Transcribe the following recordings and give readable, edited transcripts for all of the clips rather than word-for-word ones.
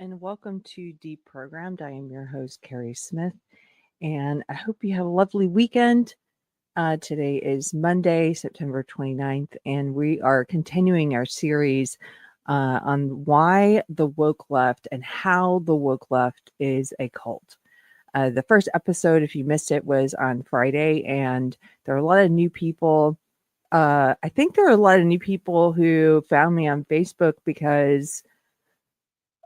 and welcome to Deprogrammed. I am your host, Carrie Smith, and I hope you have a lovely weekend. Today is Monday, September 29th, and we are continuing our series on why the woke left and how the woke left is a cult. The first episode, if you missed it, was on Friday, and there are a lot of new people. I think there are a lot of new people who found me on Facebook because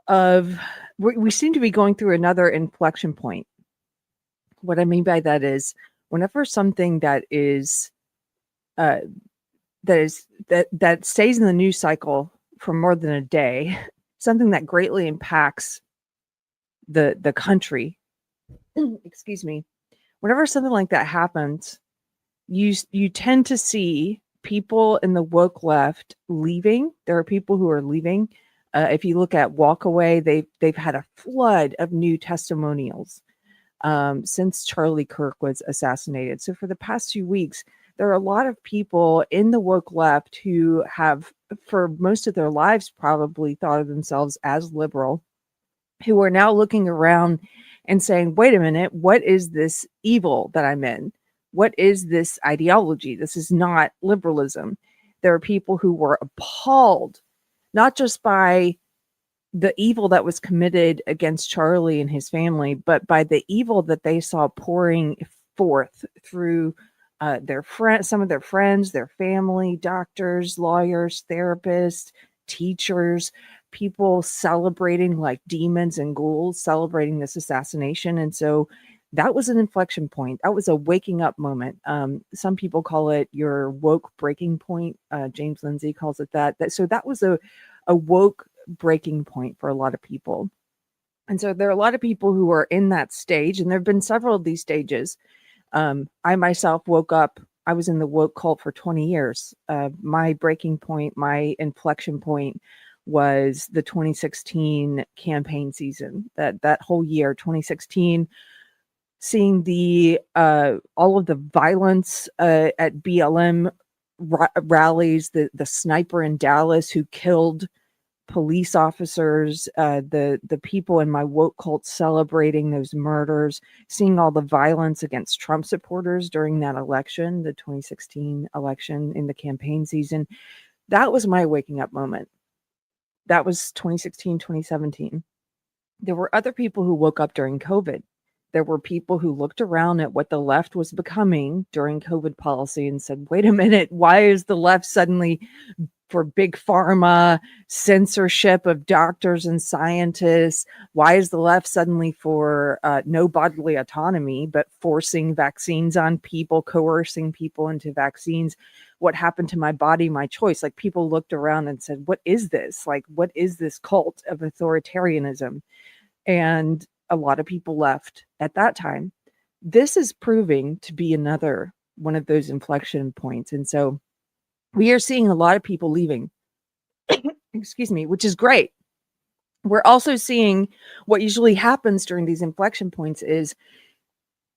of we seem to be going through another inflection point. What I mean by that is whenever something that uh, that stays in the news cycle for more than a day, something that greatly impacts the country, excuse me, whenever something like that happens, you tend to see people in the woke left leaving. There are people who are leaving. If you look at WalkAway, they've had a flood of new testimonials since Charlie Kirk was assassinated. So for the past 2 weeks, there are a lot of people in the woke left who have, for most of their lives, probably thought of themselves as liberal, who are now looking around and saying, wait a minute, what is this evil that I'm in? What is this ideology? This is not liberalism. There are people who were appalled, not just by the evil that was committed against Charlie and his family, but by the evil that they saw pouring forth through their friends, some of their friends, their family, doctors, lawyers, therapists, teachers, people celebrating like demons and ghouls, celebrating this assassination. And so that was an inflection point. That was a waking up moment. Some people call it your woke breaking point. James Lindsay calls it that. So that was a woke breaking point for a lot of people. And so there are a lot of people who are in that stage, and there have been several of these stages. I myself woke up, I was in the woke cult for 20 years. My breaking point, my inflection point was the 2016 campaign season. That whole year, 2016, seeing the all of the violence at BLM rallies, the sniper in Dallas who killed police officers, the people in my woke cult celebrating those murders, seeing all the violence against Trump supporters during that election, the 2016 election in the campaign season. That was my waking up moment. That was 2016, 2017. There were other people who woke up during COVID. There were people who looked around at what the left was becoming during COVID policy and said, wait a minute, why is the left suddenly for big pharma, censorship of doctors and scientists? Why is the left suddenly for no bodily autonomy, but forcing vaccines on people, coercing people into vaccines? What happened to my body, my choice? Like, people looked around and said, what is this? Like, what is this cult of authoritarianism? And a lot of people left at that time. This is proving to be another one of those inflection points. And so we are seeing a lot of people leaving, excuse me, which is great. We're also seeing what usually happens during these inflection points is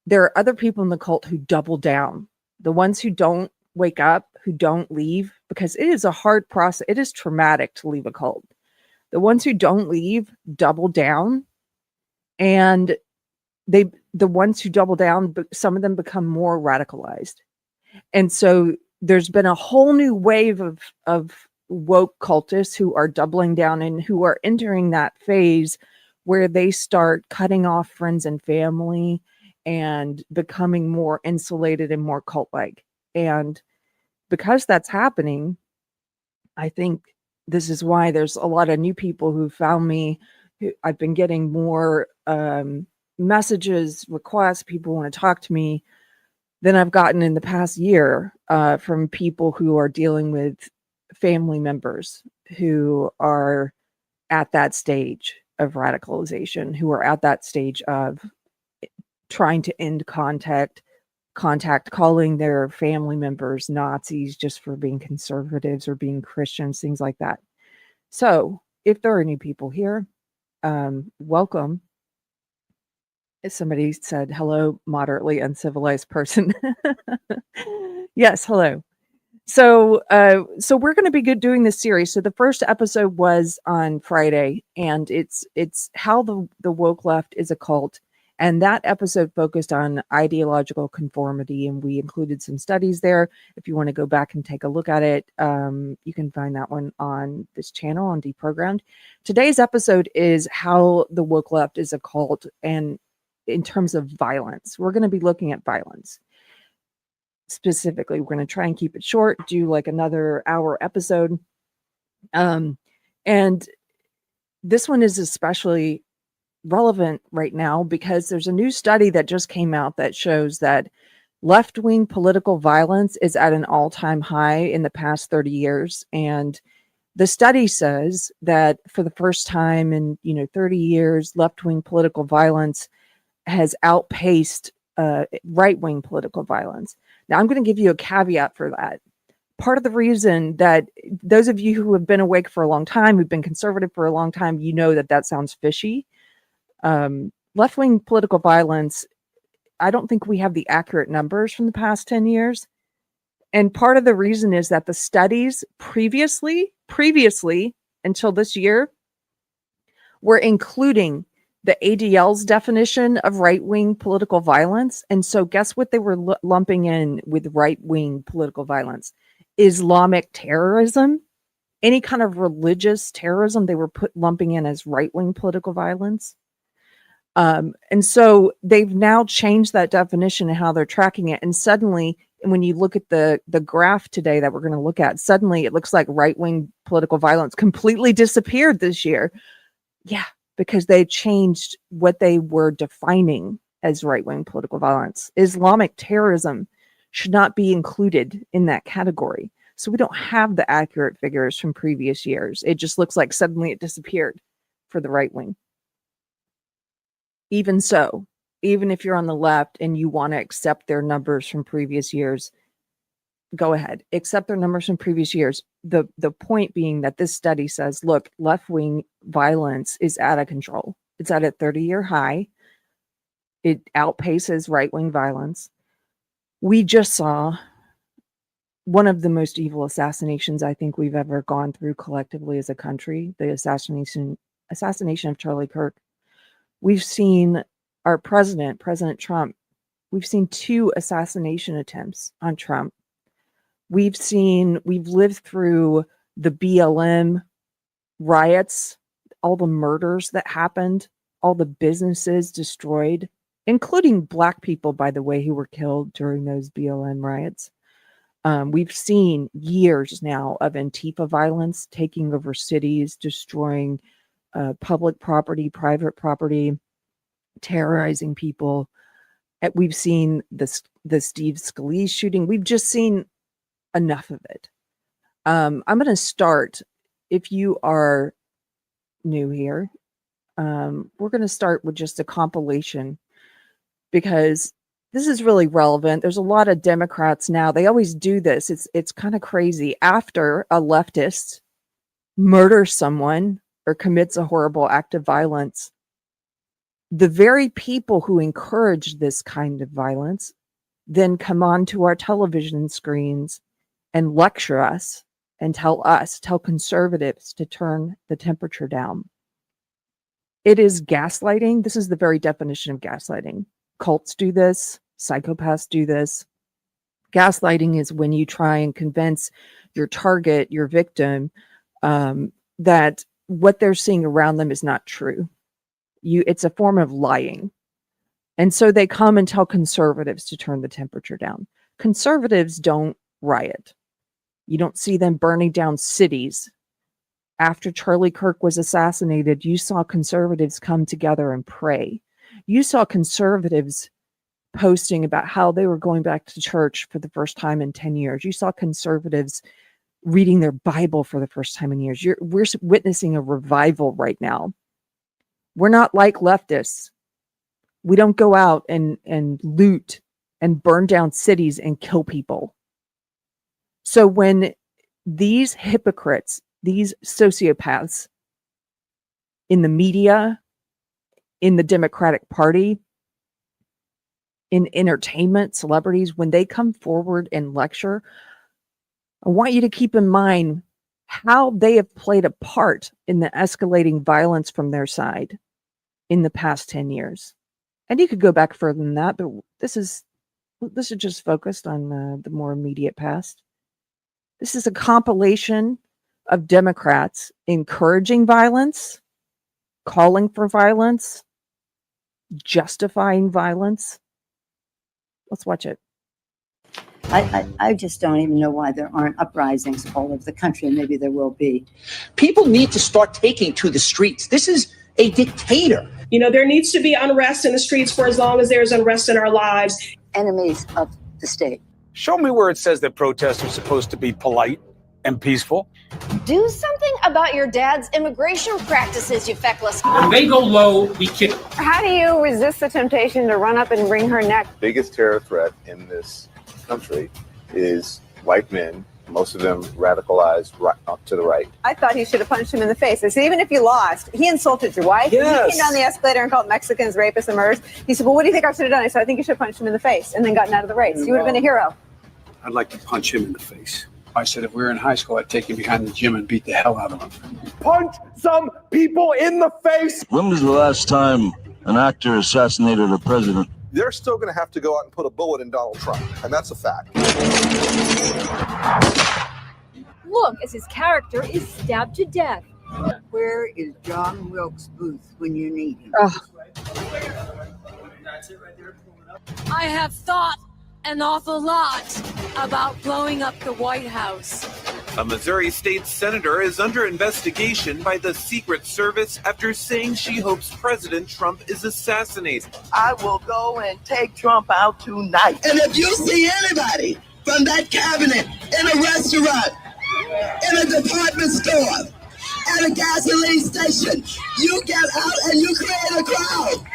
there are other people in the cult who double down. The ones who don't wake up, who don't leave, because it is a hard process. It is traumatic to leave a cult. The ones who don't leave double down, and the ones who double down, but some of them become more radicalized. And so there's been a whole new wave of woke cultists who are doubling down and who are entering that phase where they start cutting off friends and family and becoming more insulated and more cult-like. And because that's happening, I think this is why there's a lot of new people who found me. I've been getting more messages, requests, people want to talk to me than I've gotten in the past year from people who are dealing with family members who are at that stage of radicalization, who are at that stage of trying to end contact, calling their family members Nazis just for being conservatives or being Christians, things like that. So if there are any people here, welcome. Somebody said, hello, moderately uncivilized person. Yes, hello. So we're going to be doing this series. So the first episode was on Friday, and it's how the woke left is a cult. And that episode focused on ideological conformity, and we included some studies there. If you want to go back and take a look at it, you can find that one on this channel on Deprogrammed. Today's episode is how the woke left is a cult, and in terms of violence, we're going to be looking at violence. Specifically, we're going to try and keep it short, do like another hour episode. And this one is especially relevant right now because there's a new study that just came out that shows that left-wing political violence is at an all-time high in the past 30 years. And the study says that for the first time in 30 years, left-wing political violence has outpaced right-wing political violence. Now, I'm going to give you a caveat for that. Part of the reason that those of you who have been awake for a long time, who've been conservative for a long time, you know that sounds fishy. Left-wing political violence, I don't think we have the accurate numbers from the past 10 years. And part of the reason is that the studies previously, until this year, were including the ADL's definition of right-wing political violence. And so guess what they were lumping in with right-wing political violence? Islamic terrorism, any kind of religious terrorism, they were lumping in as right-wing political violence. And so they've now changed that definition and how they're tracking it. And suddenly, when you look at the graph today that we're going to look at, suddenly it looks like right-wing political violence completely disappeared this year. Yeah, because they changed what they were defining as right-wing political violence. Islamic terrorism should not be included in that category. So we don't have the accurate figures from previous years. It just looks like suddenly it disappeared for the right wing. Even so, even if you're on the left and you want to accept their numbers from previous years, go ahead, accept their numbers from previous years. The point being that this study says, look, left-wing violence is out of control. It's at a 30-year high. It outpaces right-wing violence. We just saw one of the most evil assassinations I think we've ever gone through collectively as a country, the assassination of Charlie Kirk. We've seen our President Trump, we've seen 2 assassination attempts on Trump. We've lived through the BLM riots, all the murders that happened, all the businesses destroyed, including Black people, by the way, who were killed during those BLM riots. We've seen years now of Antifa violence taking over cities, destroying public property, private property, terrorizing people. We've seen the Steve Scalise shooting. We've just seen enough of it. I'm going to start, if you are new here, we're going to start with just a compilation because this is really relevant. There's a lot of Democrats now. They always do this. It's kind of crazy. After a leftist murders someone or commits a horrible act of violence, the very people who encourage this kind of violence then come onto our television screens and lecture us and tell conservatives to turn the temperature down. It is gaslighting. This is the very definition of gaslighting. Cults do this. Psychopaths do this. Gaslighting is when you try and convince your target, your victim, that what they're seeing around them is not true. It's a form of lying. And so they come and tell conservatives to turn the temperature down. Conservatives don't riot. You don't see them burning down cities. After Charlie Kirk was assassinated, you saw conservatives come together and pray. You saw conservatives posting about how they were going back to church for the first time in 10 years. You saw conservatives reading their Bible for the first time in years. We're witnessing a revival right now. We're not like leftists. We don't go out and loot and burn down cities and kill people. So when these hypocrites, these sociopaths in the media, in the Democratic Party, in entertainment, celebrities, when they come forward and lecture, I want you to keep in mind how they have played a part in the escalating violence from their side in the past 10 years. And you could go back further than that, but this is just focused on the more immediate past. This is a compilation of Democrats encouraging violence, calling for violence, justifying violence. Let's watch it. I just don't even know why there aren't uprisings all over the country, and maybe there will be. People need to start taking to the streets. This is a dictator. You know, there needs to be unrest in the streets for as long as there's unrest in our lives. Enemies of the state. Show me where it says that protests are supposed to be polite and peaceful. Do something about your dad's immigration practices, you feckless. When they go low, we kick. How do you resist the temptation to run up and wring her neck? Biggest terror threat in this country is white men, most of them radicalized right up to the right. I thought he should have punched him in the face. I said, even if you lost, he insulted your wife. Yes. He came down the escalator and called Mexicans rapists and murderers. He said, well, what do you think I should have done? I said, I think you should have punched him in the face and then gotten out of the race. You would have been a hero. I'd like to punch him in the face. I said, if we were in high school, I'd take him behind the gym and beat the hell out of him. Punch some people in the face. When was the last time an actor assassinated a president? They're still going to have to go out and put a bullet in Donald Trump, and that's a fact. Look, as his character is stabbed to death. Where is John Wilkes Booth when you need him? I have thought an awful lot about blowing up the White House. A Missouri state senator is under investigation by the Secret Service after saying she hopes President Trump is assassinated. I will go and take Trump out tonight. And if you see anybody from that cabinet in a restaurant, in a department store, at a gasoline station, you get out and you create a crowd.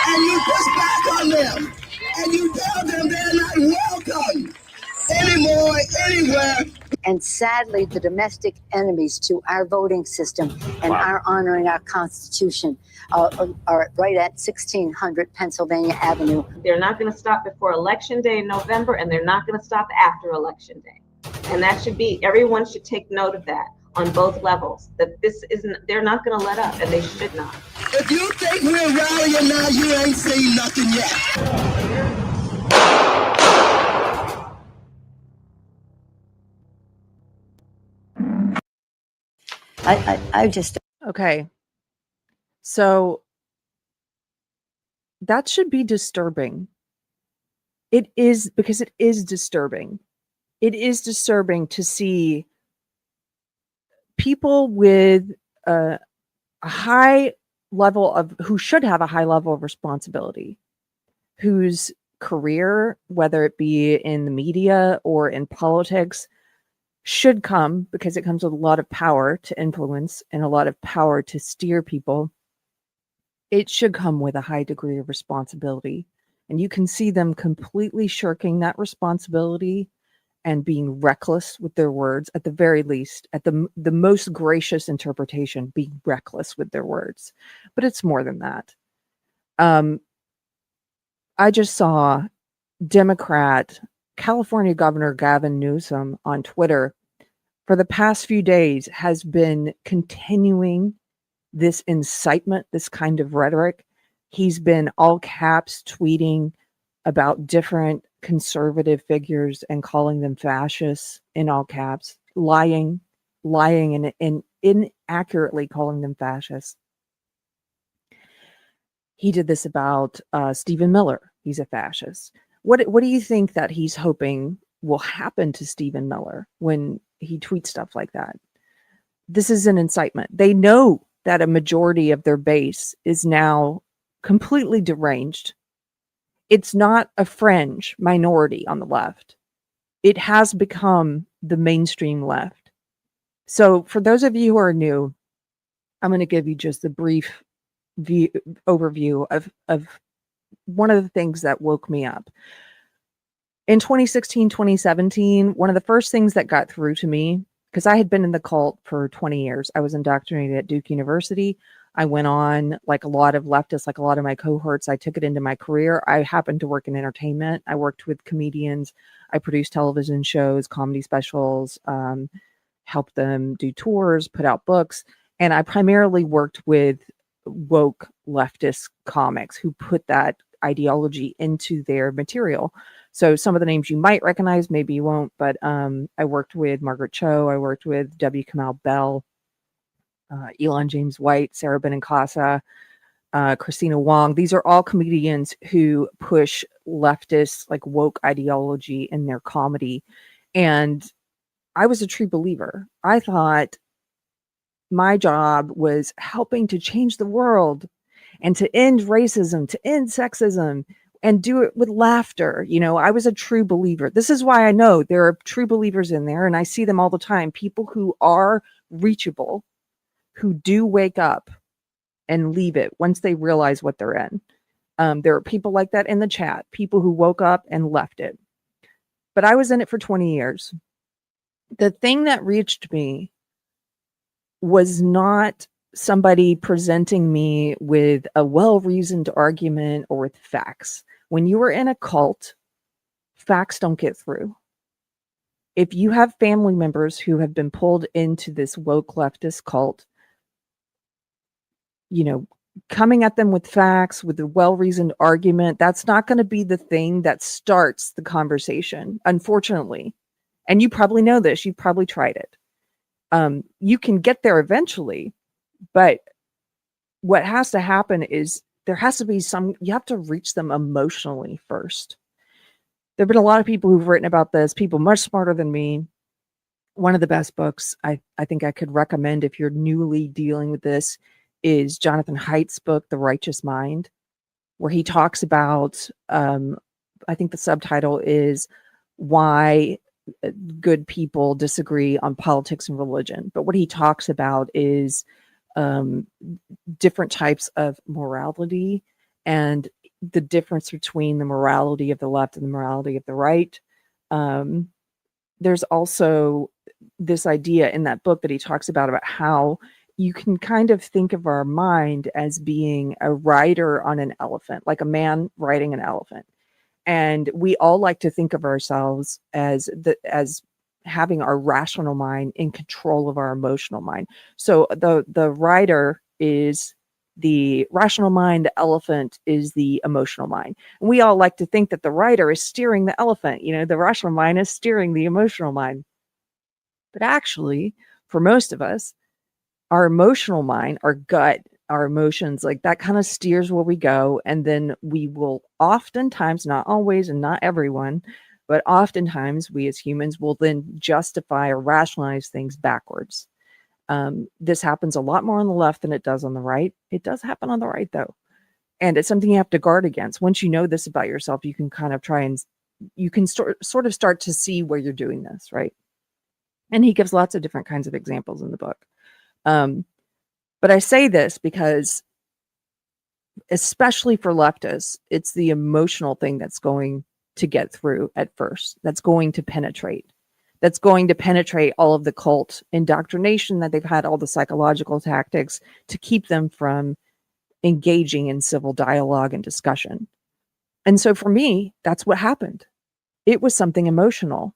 And you push back on them. And you tell them they're not welcome anymore, anywhere. And sadly, the domestic enemies to our voting system and our honoring our Constitution are right at 1600 Pennsylvania Avenue. They're not going to stop before Election Day in November, and they're not going to stop after Election Day. And that should be, everyone should take note of that on both levels, that this isn't, they're not going to let up, and they should not. If you think we're rallying now, you ain't seen nothing yet. I just... Okay. So that should be disturbing. It is, because it is disturbing. It is disturbing to see people with a high level of, who should have a high level of responsibility, whose career, whether it be in the media or in politics, should come, because it comes with a lot of power to influence and a lot of power to steer people. It should come with a high degree of responsibility. And you can see them completely shirking that responsibility and being reckless with their words, at the very least, at the most gracious interpretation, being reckless with their words. But it's more than that. I just saw Democrat California Governor Gavin Newsom on Twitter for the past few days has been continuing this incitement, this kind of rhetoric. He's been all caps tweeting about different conservative figures and calling them fascists in all caps, lying and inaccurately calling them fascists. He did this about Stephen Miller. He's a fascist. What do you think that he's hoping will happen to Stephen Miller when he tweets stuff like that? This is an incitement. They know that a majority of their base is now completely deranged. It's not a fringe minority on the left. It has become the mainstream left. So for those of you who are new, I'm going to give you just a brief overview of one of the things that woke me up. In 2016, 2017, one of the first things that got through to me, because I had been in the cult for 20 years. I was indoctrinated at Duke University. I went on, like a lot of leftists, like a lot of my cohorts, I took it into my career. I happened to work in entertainment. I worked with comedians. I produced television shows, comedy specials, helped them do tours, put out books. And I primarily worked with woke leftist comics who put that ideology into their material. So some of the names you might recognize, maybe you won't, but I worked with Margaret Cho. I worked with W. Kamau Bell, Elon James White, Sarah Benincasa, Christina Wong. These are all comedians who push leftist, like woke ideology in their comedy. And I was a true believer. I thought my job was helping to change the world and to end racism, to end sexism, and do it with laughter. You know, I was a true believer. This is why I know there are true believers in there, and I see them all the time. People who are reachable, who do wake up and leave it once they realize what they're in. There are people like that in the chat, people who woke up and left it. But I was in it for 20 years. The thing that reached me was not somebody presenting me with a well-reasoned argument or with facts. When you are in a cult, facts don't get through. If you have family members who have been pulled into this woke leftist cult, you know, coming at them with facts, with a well-reasoned argument, that's not going to be the thing that starts the conversation, unfortunately. And you probably know this. You've probably tried it. You can get there eventually, but what has to happen is there has to be you have to reach them emotionally first. There have been a lot of people who've written about this, people much smarter than me. One of the best books I think I could recommend if you're newly dealing with this is Jonathan Haidt's book, The Righteous Mind, where he talks about, I think the subtitle is Why Good People Disagree on Politics and Religion. But what he talks about is different types of morality and the difference between the morality of the left and the morality of the right. There's also this idea in that book that he talks about how you can kind of think of our mind as being a rider on an elephant, like a man riding an elephant. And we all like to think of ourselves as having our rational mind in control of our emotional mind. So the rider is the rational mind, the elephant is the emotional mind. And we all like to think that the rider is steering the elephant, you know, the rational mind is steering the emotional mind. But actually, for most of us, our emotional mind, our gut, our emotions, like that kind of steers where we go. And then we will oftentimes, not always and not everyone, but oftentimes we as humans will then justify or rationalize things backwards. This happens a lot more on the left than it does on the right. It does happen on the right though. And it's something you have to guard against. Once you know this about yourself, you can kind of try and you can sort of start to see where you're doing this, right? And he gives lots of different kinds of examples in the book. But I say this because, especially for leftists, it's the emotional thing that's going to get through at first. That's going to penetrate. That's going to penetrate all of the cult indoctrination that they've had, all the psychological tactics to keep them from engaging in civil dialogue and discussion. And so for me, that's what happened. It was something emotional.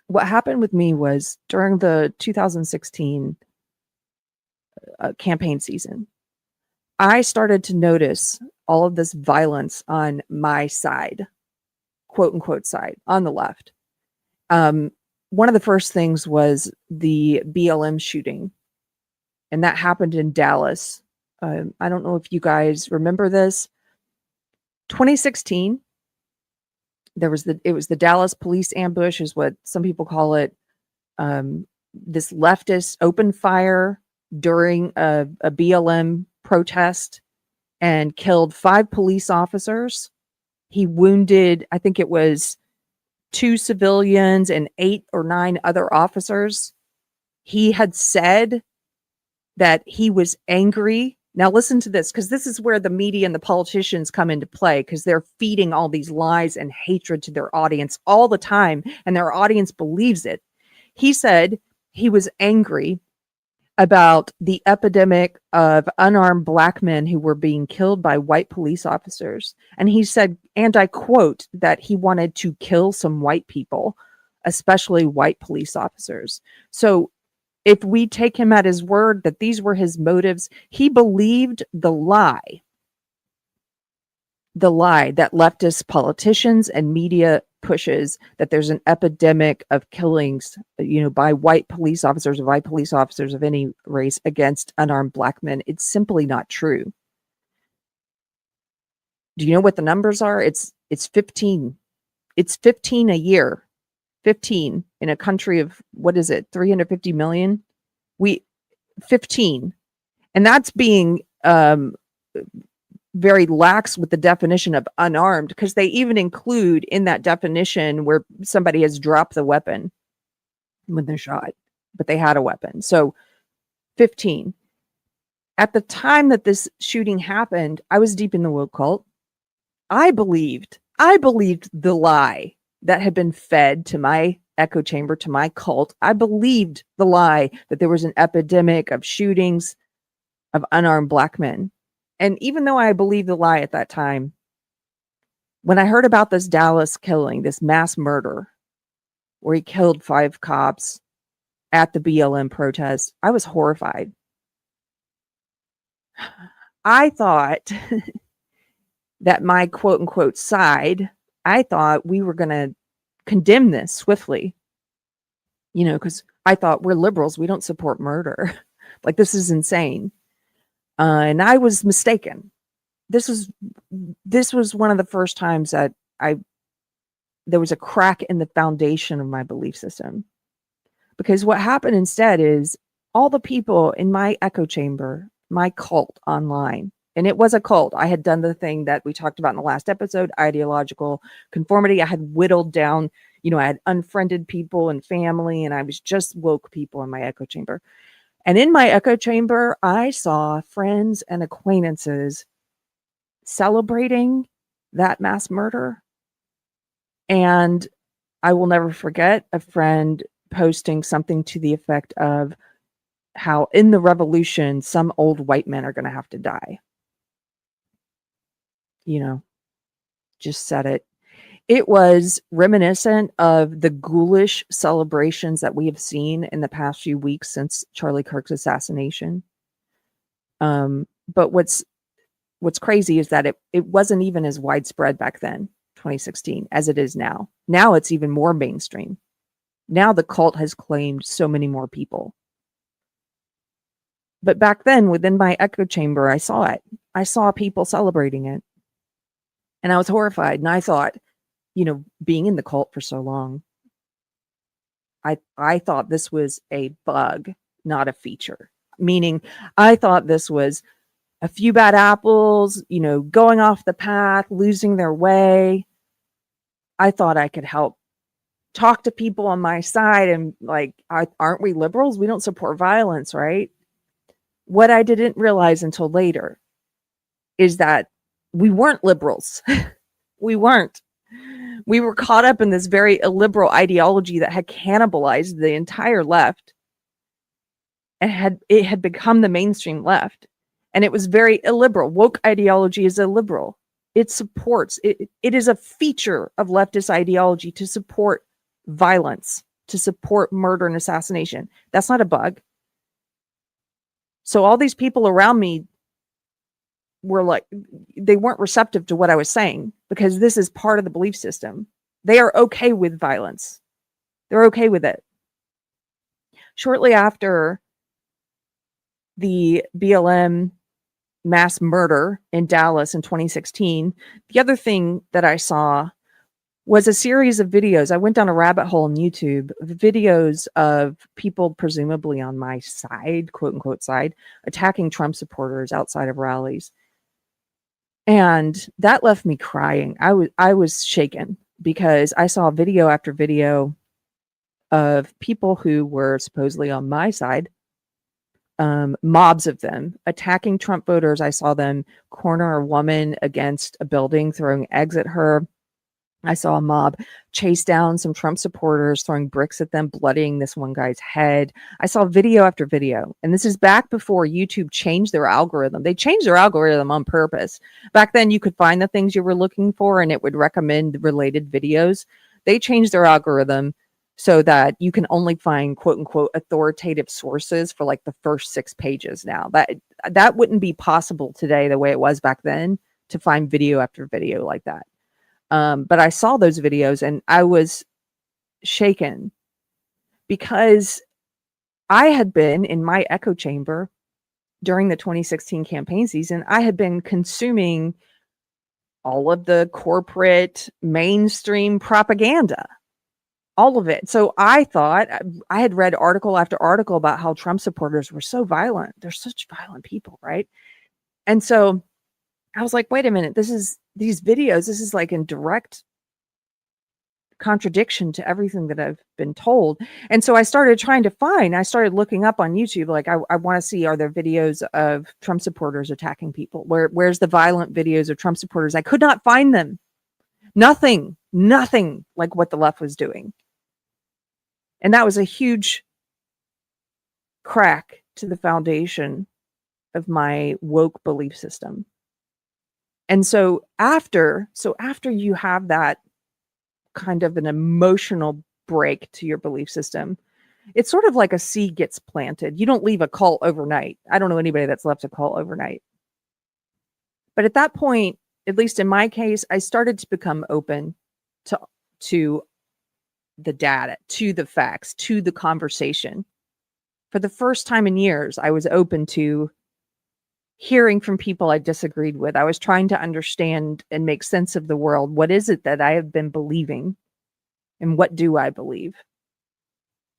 What happened with me was during the 2016 campaign season, I started to notice all of this violence on my side, quote unquote side, on the left. One of the first things was the BLM shooting, and that happened in Dallas. I don't know if you guys remember this. 2016, it was the Dallas police ambush, is what some people call it. This leftist opened fire during a BLM protest and killed 5 police officers. He wounded, I think it was 2 civilians and 8 or 9 other officers. He had said that he was angry. Now listen to this, because this is where the media and the politicians come into play, because they're feeding all these lies and hatred to their audience all the time, and their audience believes it. He said he was angry about the epidemic of unarmed black men who were being killed by white police officers. And he said, and I quote, that he wanted to kill some white people, especially white police officers. So if we take him at his word that these were his motives, he believed the lie that leftist politicians and media pushes, that there's an epidemic of killings, by white police officers of any race against unarmed black men. It's simply not true. Do you know what the numbers are? It's 15. It's 15 a year. 15 in a country of, 350 million? 15. And that's being very lax with the definition of unarmed, because they even include in that definition where somebody has dropped the weapon when they're shot, but they had a weapon. So 15. At the time that this shooting happened, I was deep in the woke cult. I believed the lie that had been fed to my echo chamber, to my cult. I believed the lie that there was an epidemic of shootings of unarmed black men. And even though I believed the lie at that time, when I heard about this Dallas killing, this mass murder, where he killed 5 cops at the BLM protest, I was horrified. I thought that my quote unquote side, I thought we were going to condemn this swiftly, because I thought we're liberals. We don't support murder. Like, this is insane. And I was mistaken. This was one of the first times that there was a crack in the foundation of my belief system. Because what happened instead is all the people in my echo chamber, my cult online, and it was a cult. I had done the thing that we talked about in the last episode, ideological conformity. I had whittled down, I had unfriended people and family, and I was just woke people in my echo chamber. And in my echo chamber, I saw friends and acquaintances celebrating that mass murder. And I will never forget a friend posting something to the effect of how in the revolution, some old white men are going to have to die. Just said it. It was reminiscent of the ghoulish celebrations that we have seen in the past few weeks since Charlie Kirk's assassination. But what's crazy is that it wasn't even as widespread back then, 2016, as it is now. Now it's even more mainstream. Now the cult has claimed so many more people. But back then, within my echo chamber, I saw it. I saw people celebrating it. And I was horrified. And I thought, being in the cult for so long, I thought this was a bug, not a feature. Meaning, I thought this was a few bad apples, going off the path, losing their way. I thought I could help talk to people on my side and aren't we liberals? We don't support violence, right? What I didn't realize until later is that we weren't liberals. We weren't. We were caught up in this very illiberal ideology that had cannibalized the entire left, and it had become the mainstream left. And it was very illiberal. Woke ideology is illiberal. It supports, it is a feature of leftist ideology to support violence, to support murder and assassination. That's not a bug. So all these people around me were they weren't receptive to what I was saying, because this is part of the belief system. They are okay with violence. They're okay with it. Shortly after the BLM mass murder in Dallas in 2016, the other thing that I saw was a series of videos. I went down a rabbit hole on YouTube, videos of people presumably on my side, quote unquote side, attacking Trump supporters outside of rallies. And that left me crying. I was shaken, because I saw video after video of people who were supposedly on my side, mobs of them attacking Trump voters. I saw them corner a woman against a building, throwing eggs at her. I saw a mob chase down some Trump supporters, throwing bricks at them, bloodying this one guy's head. I saw video after video. And this is back before YouTube changed their algorithm. They changed their algorithm on purpose. Back then, you could find the things you were looking for and it would recommend related videos. They changed their algorithm so that you can only find quote unquote authoritative sources for like the first 6 pages now. That wouldn't be possible today the way it was back then to find video after video like that. But I saw those videos and I was shaken because I had been in my echo chamber during the 2016 campaign season. I had been consuming all of the corporate mainstream propaganda, all of it. So I thought I had read article after article about how Trump supporters were so violent. They're such violent people, right? And so I was like, wait a minute, these videos, this is like in direct contradiction to everything that I've been told. And so I started looking up on YouTube, like I want to see, are there videos of Trump supporters attacking people? Where's the violent videos of Trump supporters? I could not find them. Nothing like what the left was doing. And that was a huge crack to the foundation of my woke belief system. And so after you have that kind of an emotional break to your belief system, it's sort of like a seed gets planted. You don't leave a cult overnight. I don't know anybody that's left a cult overnight. But at that point, at least in my case, I started to become open to the data, to the facts, to the conversation. For the first time in years, I was open to hearing from people I disagreed with. I was trying to understand and make sense of the world. What is it that I have been believing? And what do I believe?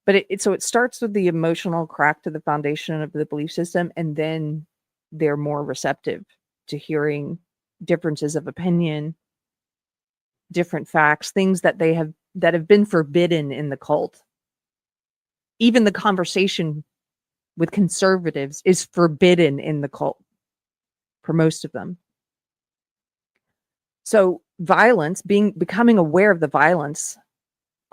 But so it starts with the emotional crack to the foundation of the belief system, and then they're more receptive to hearing differences of opinion, different facts, things that have been forbidden in the cult. Even the conversation with conservatives is forbidden in the cult for most of them. So violence, becoming aware of the violence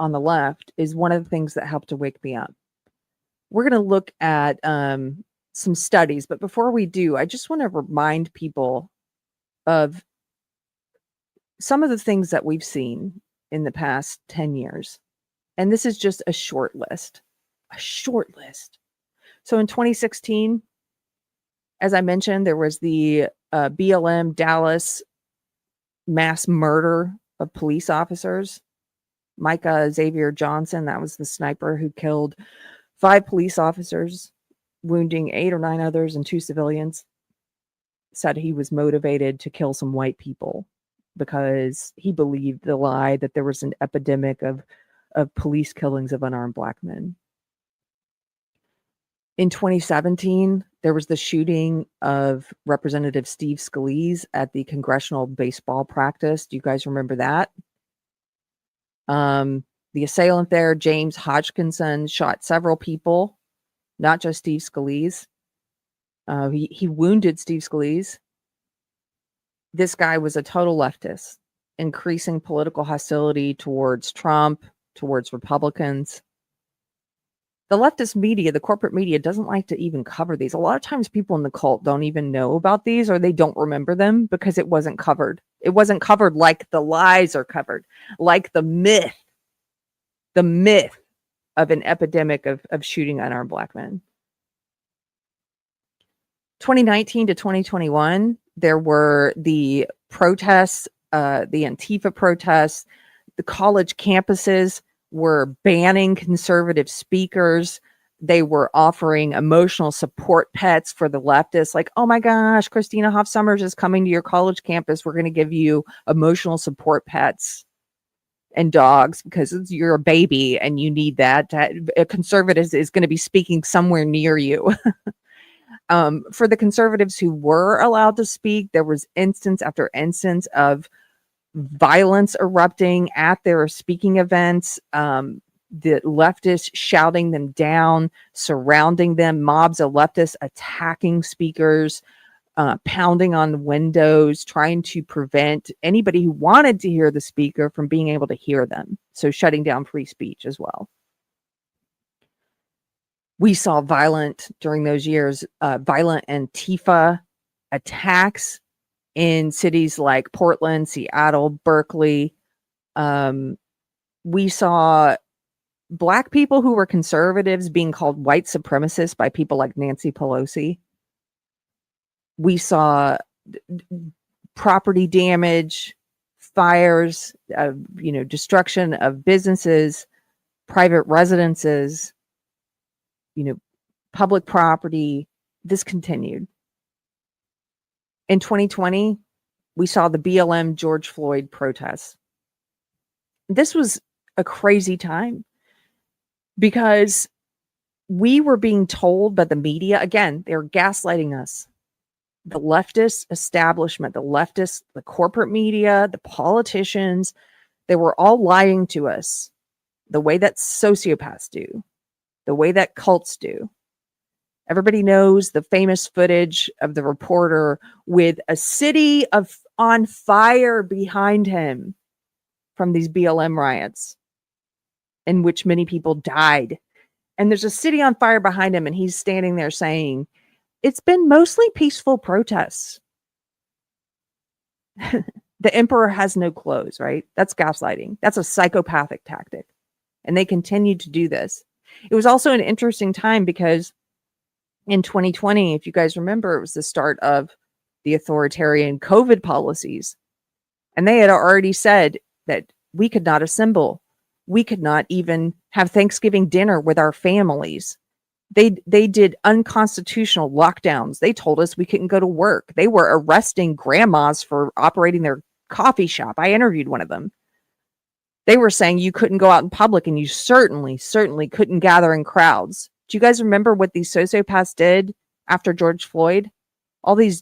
on the left, is one of the things that helped to wake me up. We're going to look at some studies, but before we do, I just want to remind people of some of the things that we've seen in the past 10 years. And this is just a short list. So in 2016, as I mentioned, there was the BLM Dallas mass murder of police officers. Micah Xavier Johnson, that was the sniper who killed 5 police officers, wounding 8 or 9 others and 2 civilians. Said he was motivated to kill some white people because he believed the lie that there was an epidemic of police killings of unarmed Black men. In 2017, there was the shooting of Representative Steve Scalise at the congressional baseball practice. Do you guys remember that? The assailant there, James Hodgkinson, shot several people, not just Steve Scalise. He wounded Steve Scalise. This guy was a total leftist, increasing political hostility towards Trump, towards Republicans. The leftist media, the corporate media, doesn't like to even cover these. A lot of times people in the cult don't even know about these, or they don't remember them because it wasn't covered. It wasn't covered like the lies are covered, like the myth of an epidemic of shooting unarmed Black men. 2019 to 2021, there were the protests, the Antifa protests. The college campuses were banning conservative speakers. They were offering emotional support pets for the leftists. Like, oh my gosh, Christina Hoff Sommers is coming to your college campus. We're going to give you emotional support pets and dogs because you're a baby and you need that. A conservative is going to be speaking somewhere near you. For the conservatives who were allowed to speak, there was instance after instance of violence erupting at their speaking events, the leftists shouting them down, surrounding them, mobs of leftists attacking speakers, pounding on windows, trying to prevent anybody who wanted to hear the speaker from being able to hear them. So shutting down free speech as well. We saw during those years, violent Antifa attacks in cities like Portland, Seattle, Berkeley. We saw Black people who were conservatives being called white supremacists by people like Nancy Pelosi. We saw property damage, fires, destruction of businesses, private residences, public property. This continued. In 2020, we saw the BLM George Floyd protests. This was a crazy time because we were being told by the media, again, they're gaslighting us. The leftist establishment, the corporate media, the politicians, they were all lying to us the way that sociopaths do, the way that cults do. Everybody knows the famous footage of the reporter with a city on fire behind him from these BLM riots in which many people died. And there's a city on fire behind him, and he's standing there saying, it's been mostly peaceful protests. The emperor has no clothes, right? That's gaslighting. That's a psychopathic tactic. And they continued to do this. It was also an interesting time because in 2020, if you guys remember, it was the start of the authoritarian COVID policies. And they had already said that we could not assemble. We could not even have Thanksgiving dinner with our families. They did unconstitutional lockdowns. They told us we couldn't go to work. They were arresting grandmas for operating their coffee shop. I interviewed one of them. They were saying you couldn't go out in public and you certainly couldn't gather in crowds. Do you guys remember what these sociopaths did after George Floyd?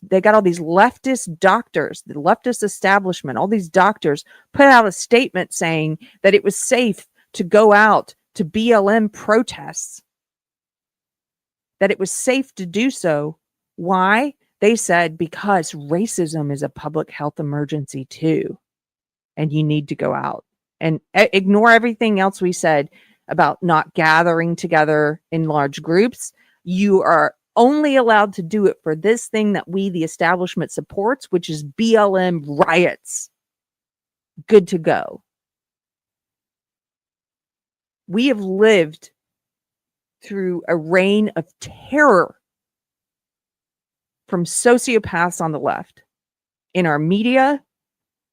They got all these leftist doctors, the leftist establishment, all these doctors put out a statement saying that it was safe to go out to BLM protests, that it was safe to do so. Why? They said, because racism is a public health emergency too, and you need to go out. And ignore everything else we said about not gathering together in large groups. You are only allowed to do it for this thing that we, the establishment, supports, which is BLM riots. Good to go. We have lived through a reign of terror from sociopaths on the left, in our media,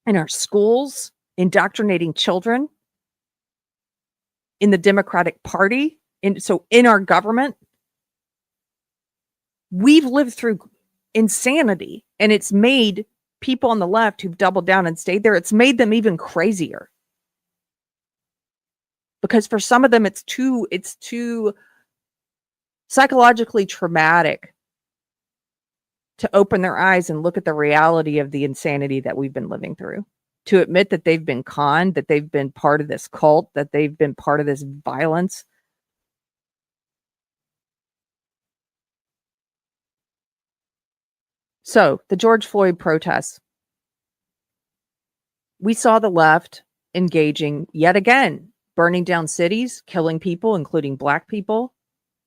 in our schools, indoctrinating children, in the Democratic Party, in our government. We've lived through insanity, and it's made people on the left who've doubled down and stayed there, it's made them even crazier. Because for some of them, it's too psychologically traumatic to open their eyes and look at the reality of the insanity that we've been living through. To admit that they've been conned, that they've been part of this cult, that they've been part of this violence. So, the George Floyd protests. We saw the left engaging yet again, burning down cities, killing people, including Black people,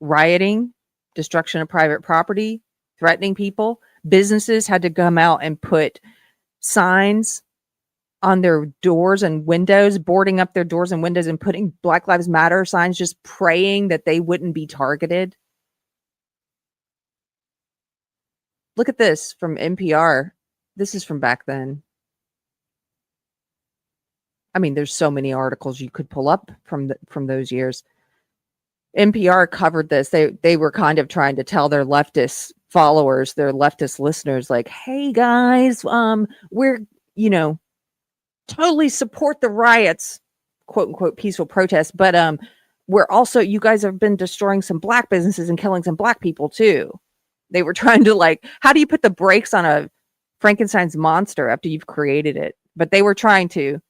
rioting, destruction of private property, threatening people. Businesses had to come out and put signs on their doors and windows, boarding up their doors and windows and putting Black Lives Matter signs, just praying that they wouldn't be targeted. Look at this from NPR. This is from back then. I mean, there's so many articles you could pull up from those years. NPR covered this. They were kind of trying to tell their leftist followers, their leftist listeners, like, hey guys, we're, totally support the riots, quote unquote, peaceful protests, but we're also, you guys have been destroying some Black businesses and killing some Black people too. They were trying to, how do you put the brakes on a Frankenstein's monster after you've created it? But they were trying to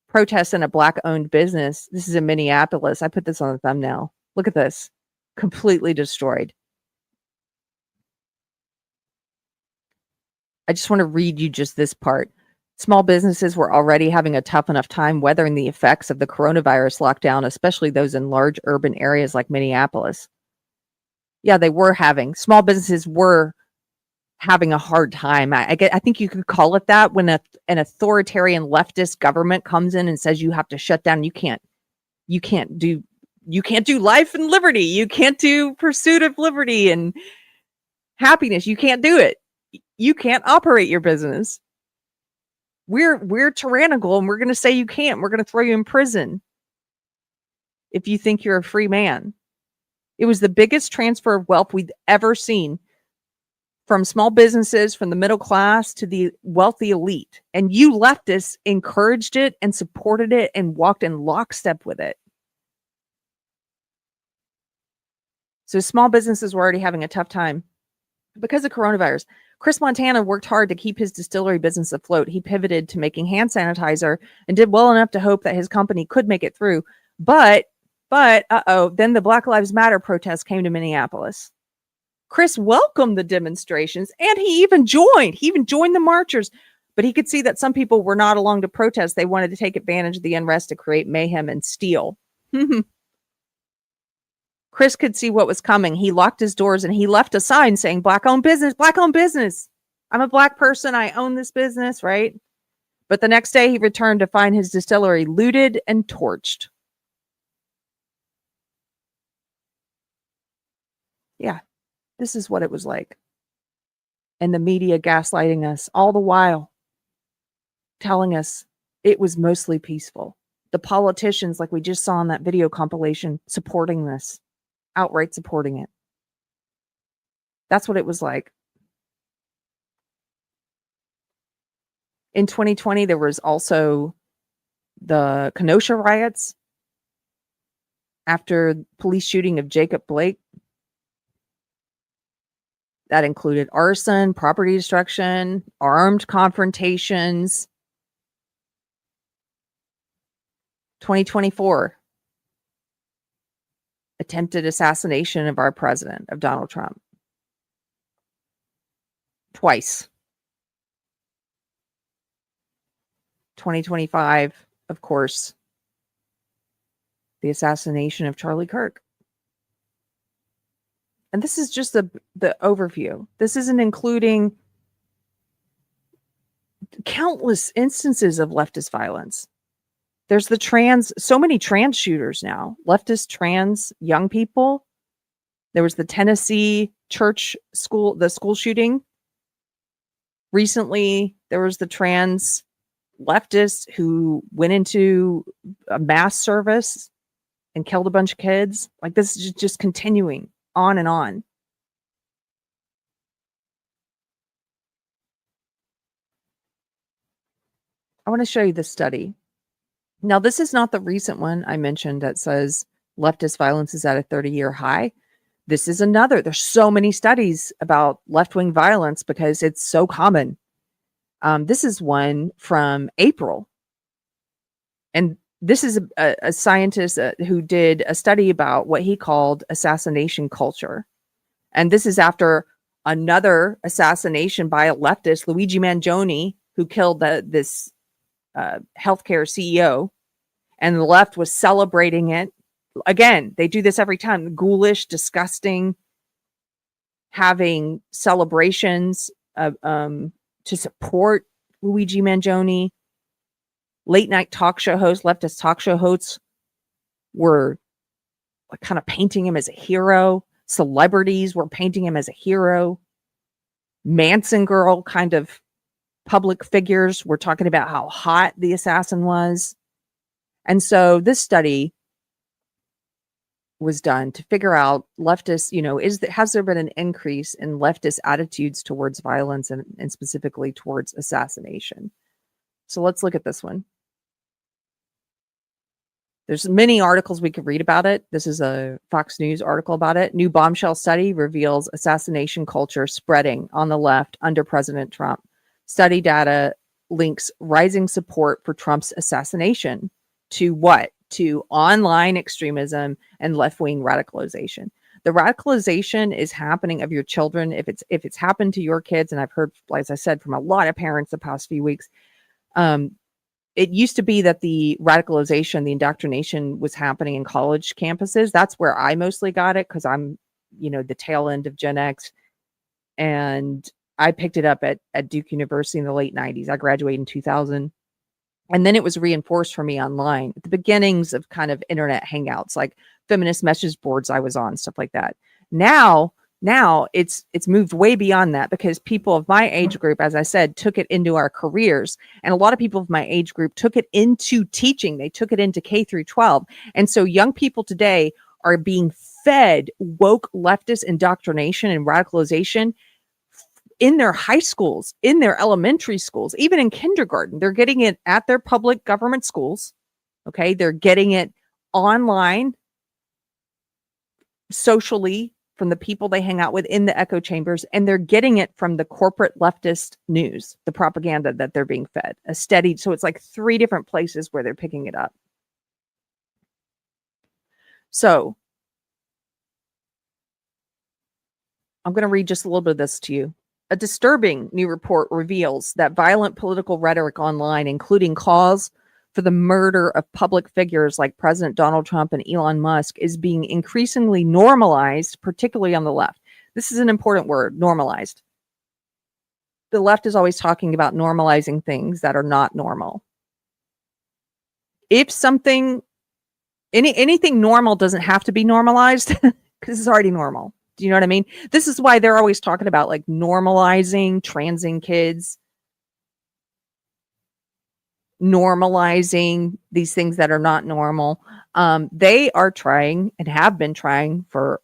protest in a Black owned business. This is in Minneapolis. I put this on the thumbnail. Look at this. Completely destroyed. I just want to read you just this part. Small businesses were already having a tough enough time weathering the effects of the coronavirus lockdown, especially those in large urban areas like Minneapolis. Yeah, small businesses were having a hard time. I think you could call it that when an authoritarian leftist government comes in and says you have to shut down. You can't do life and liberty. You can't do pursuit of liberty and happiness. You can't do it. You can't operate your business. We're tyrannical, and we're going to say you can't. We're going to throw you in prison if you think you're a free man. It was the biggest transfer of wealth we've ever seen, from small businesses, from the middle class to the wealthy elite. And you leftists encouraged it and supported it and walked in lockstep with it. So small businesses were already having a tough time because of coronavirus. Chris Montana worked hard to keep his distillery business afloat. He pivoted to making hand sanitizer and did well enough to hope that his company could make it through. But then the Black Lives Matter protests came to Minneapolis. Chris welcomed the demonstrations, and he even joined the marchers, but he could see that some people were not along to protest. They wanted to take advantage of the unrest to create mayhem and steal. Chris could see what was coming. He locked his doors and he left a sign saying, "Black-owned business, black-owned business. I'm a black person. I own this business," right? But the next day he returned to find his distillery looted and torched. Yeah, this is what it was like. And the media gaslighting us all the while, telling us it was mostly peaceful. The politicians, like we just saw in that video compilation, supporting this. Outright supporting it. That's what it was like. In 2020, there was also the Kenosha riots after police shooting of Jacob Blake. That included arson, property destruction, armed confrontations. 2024. Attempted assassination of our president, of Donald Trump. Twice. 2025, of course, the assassination of Charlie Kirk. And this is just the overview. This isn't including countless instances of leftist violence. There's so many trans shooters now, leftist trans young people. There was the Tennessee the school shooting. Recently, there was the trans leftist who went into a mass service and killed a bunch of kids. Like, this is just continuing on and on. I want to show you this study. Now, this is not the recent one I mentioned that says leftist violence is at a 30-year high. This is another. There's so many studies about left-wing violence because it's so common. This is one from April. And this is a scientist who did a study about what he called assassination culture. And this is after another assassination by a leftist, Luigi Mangione, who killed this healthcare CEO. And the left was celebrating it. Again, they do this every time. Ghoulish, disgusting, having celebrations to support Luigi Mangione. Late night talk show hosts, leftist talk show hosts were kind of painting him as a hero. Celebrities were painting him as a hero. Manson girl kind of public figures were talking about how hot the assassin was. And so this study was done to figure out leftists, has there been an increase in leftist attitudes towards violence and specifically towards assassination? So let's look at this one. There's many articles we could read about it. This is a Fox News article about it. New bombshell study reveals assassination culture spreading on the left under President Trump. Study data links rising support for Trump's assassination to what? To online extremism and left-wing radicalization. The radicalization is happening of your children. If it's happened to your kids, and I've heard, as I said, from a lot of parents the past few weeks, it used to be that the radicalization, the indoctrination was happening in college campuses. That's where I mostly got it because I'm, the tail end of Gen X. And I picked it up at Duke University in the late 90s. I graduated in 2000. And then it was reinforced for me online at the beginnings of kind of internet hangouts, like feminist message boards I was on, stuff like that. Now it's moved way beyond that because people of my age group, as I said, took it into our careers. And a lot of people of my age group took it into teaching. They took it into K through 12. And so young people today are being fed woke leftist indoctrination and radicalization in their high schools, in their elementary schools, even in kindergarten. They're getting it at their public government schools. Okay. They're getting it online, socially, from the people they hang out with in the echo chambers, and they're getting it from the corporate leftist news, the propaganda that they're being fed. So it's like 3 different places where they're picking it up. So I'm going to read just a little bit of this to you. A disturbing new report reveals that violent political rhetoric online, including calls for the murder of public figures like President Donald Trump and Elon Musk, is being increasingly normalized, particularly on the left. This is an important word, normalized. The left is always talking about normalizing things that are not normal. If something, anything normal doesn't have to be normalized because it's already normal. Do you know what I mean? This is why they're always talking about like normalizing transing kids, normalizing these things that are not normal. They are trying and have been trying for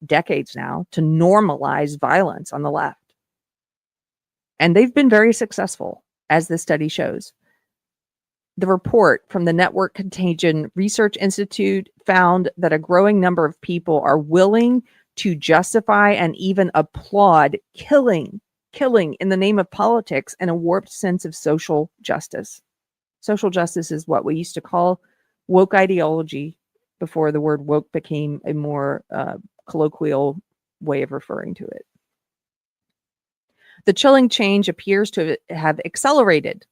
decades now to normalize violence on the left. And they've been very successful, as the study shows. The report from the Network Contagion Research Institute found that a growing number of people are willing to justify and even applaud killing in the name of politics and a warped sense of social justice. Social justice is what we used to call woke ideology before the word woke became a more colloquial way of referring to it. The chilling change appears to have accelerated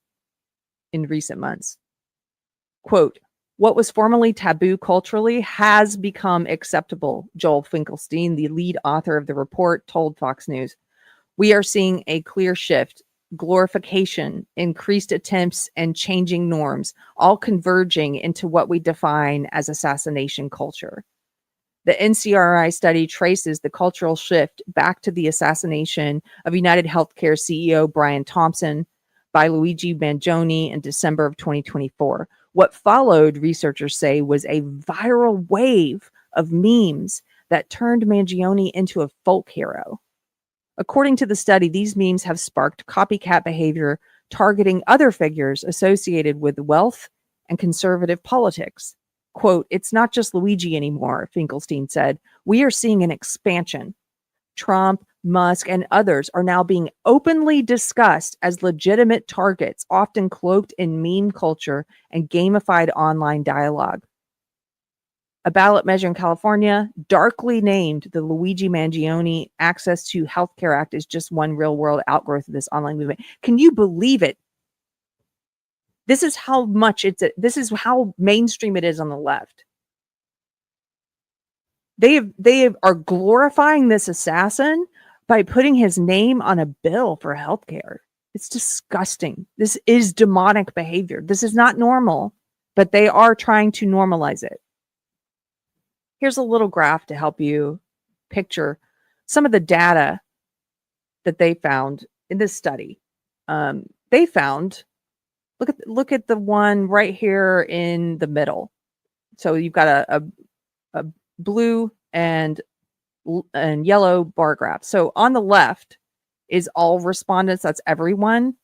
in recent months. Quote, what was formerly taboo culturally has become acceptable, Joel Finkelstein, the lead author of the report, told Fox News. We are seeing a clear shift, glorification, increased attempts, and changing norms, all converging into what we define as assassination culture. The NCRI study traces the cultural shift back to the assassination of United Healthcare CEO Brian Thompson by Luigi Mangione in December of 2024. What followed, researchers say, was a viral wave of memes that turned Mangione into a folk hero. According to the study, these memes have sparked copycat behavior targeting other figures associated with wealth and conservative politics. Quote, it's not just Luigi anymore, Finkelstein said. We are seeing an expansion. Trump, Musk, and others are now being openly discussed as legitimate targets, often cloaked in meme culture and gamified online dialogue. A ballot measure in California, darkly named the Luigi Mangione Access to Healthcare Act, is just one real-world outgrowth of this online movement. Can you believe it? This is how much this is how mainstream it is on the left. They are glorifying this assassin by putting his name on a bill for healthcare. It's disgusting. This is demonic behavior. This is not normal, but they are trying to normalize it. Here's a little graph to help you picture some of the data that they found in this study. They found, look at the one right here in the middle. So you've got a blue and yellow bar graph. So on the left is all respondents. That's everyone.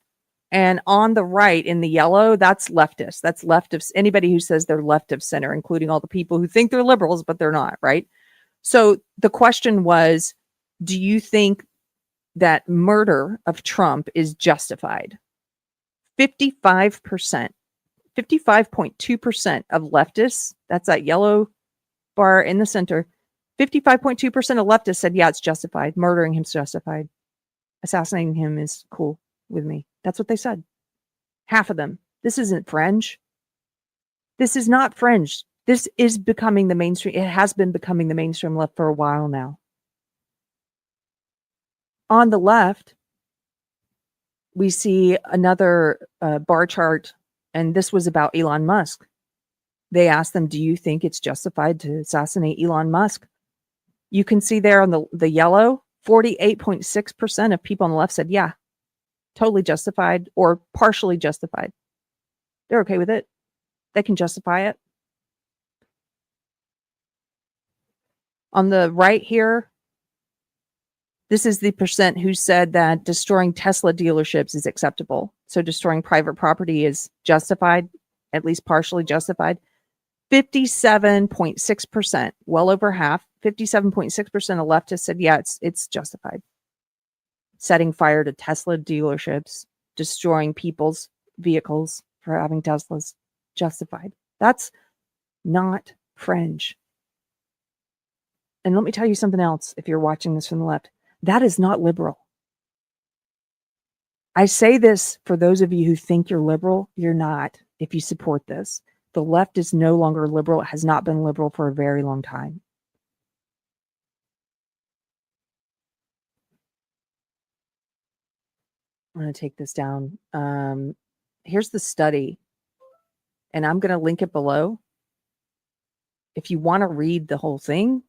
And on the right in the yellow, that's leftists. That's left of anybody who says they're left of center, including all the people who think they're liberals, but they're not, right? So the question was, do you think that murder of Trump is justified? 55%, 55.2% of leftists, that's that yellow bar in the center, 55.2% of leftists said, yeah, it's justified. Murdering him's justified. Assassinating him is cool with me. That's what they said. Half of them. This isn't fringe. This is not fringe. This is becoming the mainstream. It has been becoming the mainstream left for a while now. On the left, we see another bar chart, and this was about Elon Musk. They asked them, do you think it's justified to assassinate Elon Musk? You can see there on the yellow, 48.6% of people on the left said, yeah, totally justified or partially justified. They're okay with it. They can justify it. On the right here, this is the percent who said that destroying Tesla dealerships is acceptable. So destroying private property is justified, at least partially justified. 57.6%, well over half, 57.6% of leftists said, yeah, it's justified. Setting fire to Tesla dealerships, destroying people's vehicles for having Teslas, justified. That's not fringe. And let me tell you something else, if you're watching this from the left, that is not liberal. I say this for those of you who think you're liberal, you're not if you support this. The left is no longer liberal. It has not been liberal for a very long time. I'm going to take this down. Here's the study, and I'm going to link it below. If you want to read the whole thing,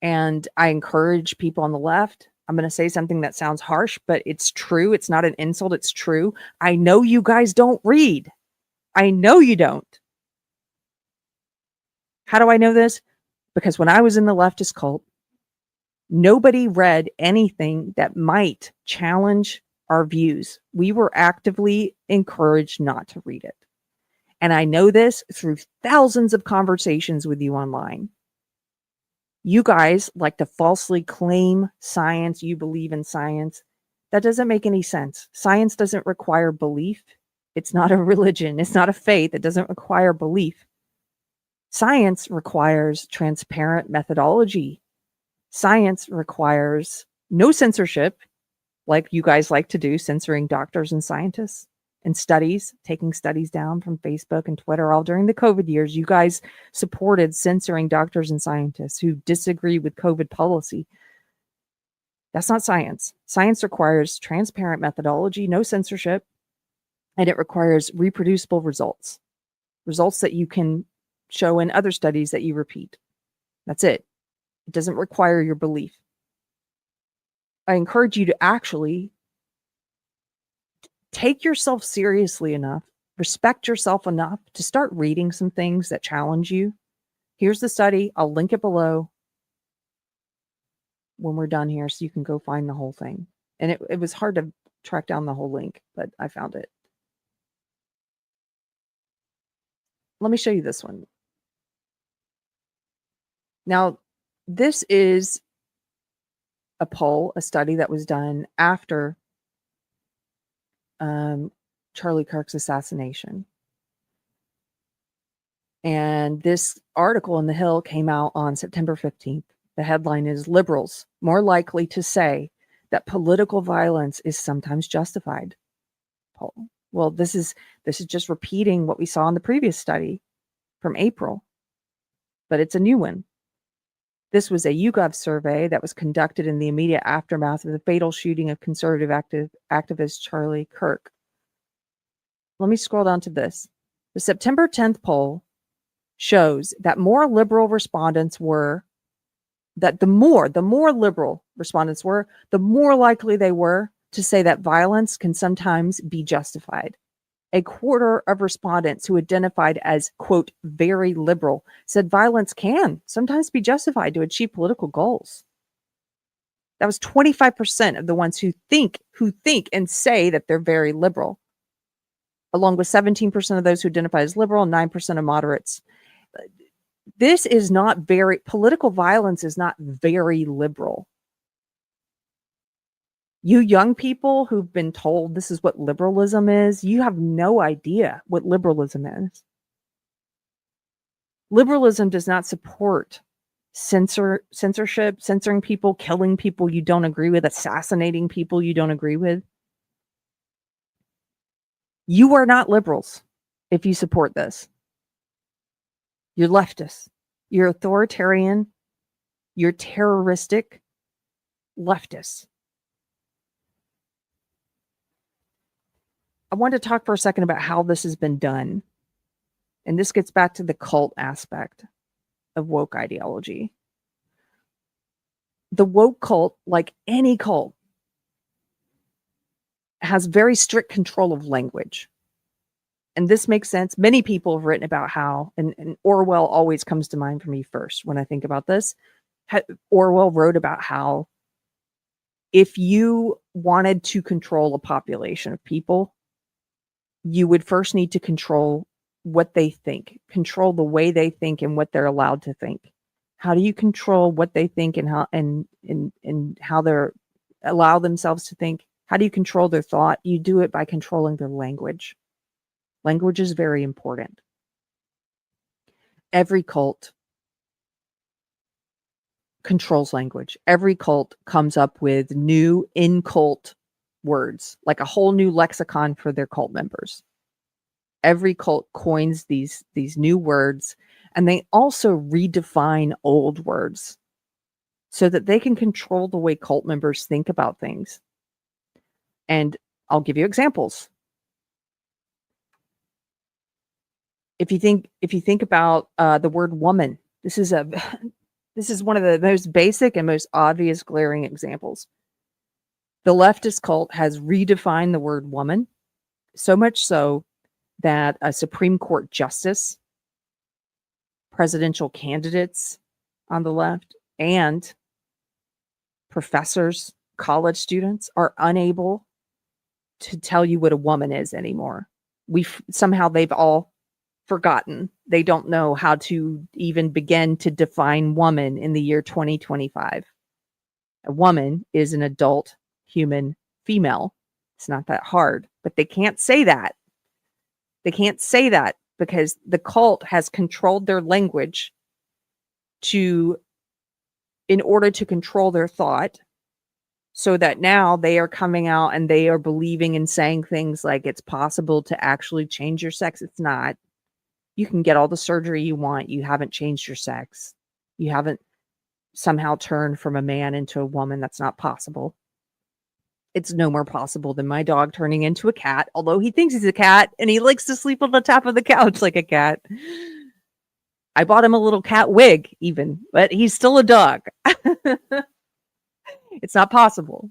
and I encourage people on the left, I'm going to say something that sounds harsh, but it's true. It's not an insult. It's true. I know you guys don't read. I know you don't. How do I know this? Because when I was in the leftist cult, nobody read anything that might challenge our views. We were actively encouraged not to read it. And I know this through thousands of conversations with you online. You guys like to falsely claim science. You believe in science. That doesn't make any sense. Science doesn't require belief. It's not a religion. It's not a faith. It doesn't require belief. Science requires transparent methodology. Science requires no censorship, like you guys like to do, censoring doctors and scientists and studies, taking studies down from Facebook and Twitter. All during the COVID years, you guys supported censoring doctors and scientists who disagree with COVID policy. That's not science. Science requires transparent methodology, no censorship, and it requires reproducible results. Results that you can show in other studies that you repeat. That's it. It doesn't require your belief. I encourage you to actually take yourself seriously enough, respect yourself enough to start reading some things that challenge you. Here's the study. I'll link it below when we're done here so you can go find the whole thing. And it was hard to track down the whole link, but I found it. Let me show you this one. Now, this is a poll, a study that was done after Charlie Kirk's assassination. And this article in The Hill came out on September 15th. The headline is "Liberals More Likely to Say That Political Violence is Sometimes Justified." Poll. Well, this is just repeating what we saw in the previous study from April, but it's a new one. This was a YouGov survey that was conducted in the immediate aftermath of the fatal shooting of conservative activist Charlie Kirk. Let me scroll down to this. The September 10th poll shows that more liberal respondents were, that the more liberal respondents were, the more likely they were to say that violence can sometimes be justified. A quarter of respondents who identified as, quote, very liberal said violence can sometimes be justified to achieve political goals. That was 25% of the ones who think and say that they're very liberal, along with 17% of those who identify as liberal and 9% of moderates. This is not very, political violence is not very liberal. You young people who've been told this is what liberalism is, you have no idea what liberalism is. Liberalism does not support censorship, censoring people, killing people you don't agree with, assassinating people you don't agree with. You are not liberals if you support this. You're leftists. You're authoritarian. You're terroristic leftists. I want to talk for a second about how this has been done. And this gets back to the cult aspect of woke ideology. The woke cult, like any cult, has very strict control of language. And this makes sense. Many people have written about how, and Orwell always comes to mind for me first when I think about this. Orwell wrote about how if you wanted to control a population of people, you would first need to control what they think, control the way they think and what they're allowed to think. How do you control what they think and how and how they're allow themselves to think? How do you control their thought? You do it by controlling their language. Language is very important. Every cult controls language. Every cult comes up with new in-cult words, like a whole new lexicon for their cult members. Every cult coins these new words, and they also redefine old words so that they can control the way cult members think about things. And I'll give you examples. If you think about the word woman, this is one of the most basic and most obvious glaring examples. The leftist cult has redefined the word woman, so much so that a Supreme Court justice, presidential candidates on the left, and professors, college students are unable to tell you what a woman is anymore. Somehow they've all forgotten. They don't know how to even begin to define woman in the year 2025. A woman is an adult human female. It's not that hard, but they can't say that. They can't say that because the cult has controlled their language in order to control their thought, so that now they are coming out and they are believing and saying things like it's possible to actually change your sex. It's not. You can get all the surgery you want. You haven't changed your sex. You haven't somehow turned from a man into a woman. That's not possible. It's no more possible than my dog turning into a cat, although he thinks he's a cat and he likes to sleep on the top of the couch like a cat. I bought him a little cat wig even, but he's still a dog. It's not possible.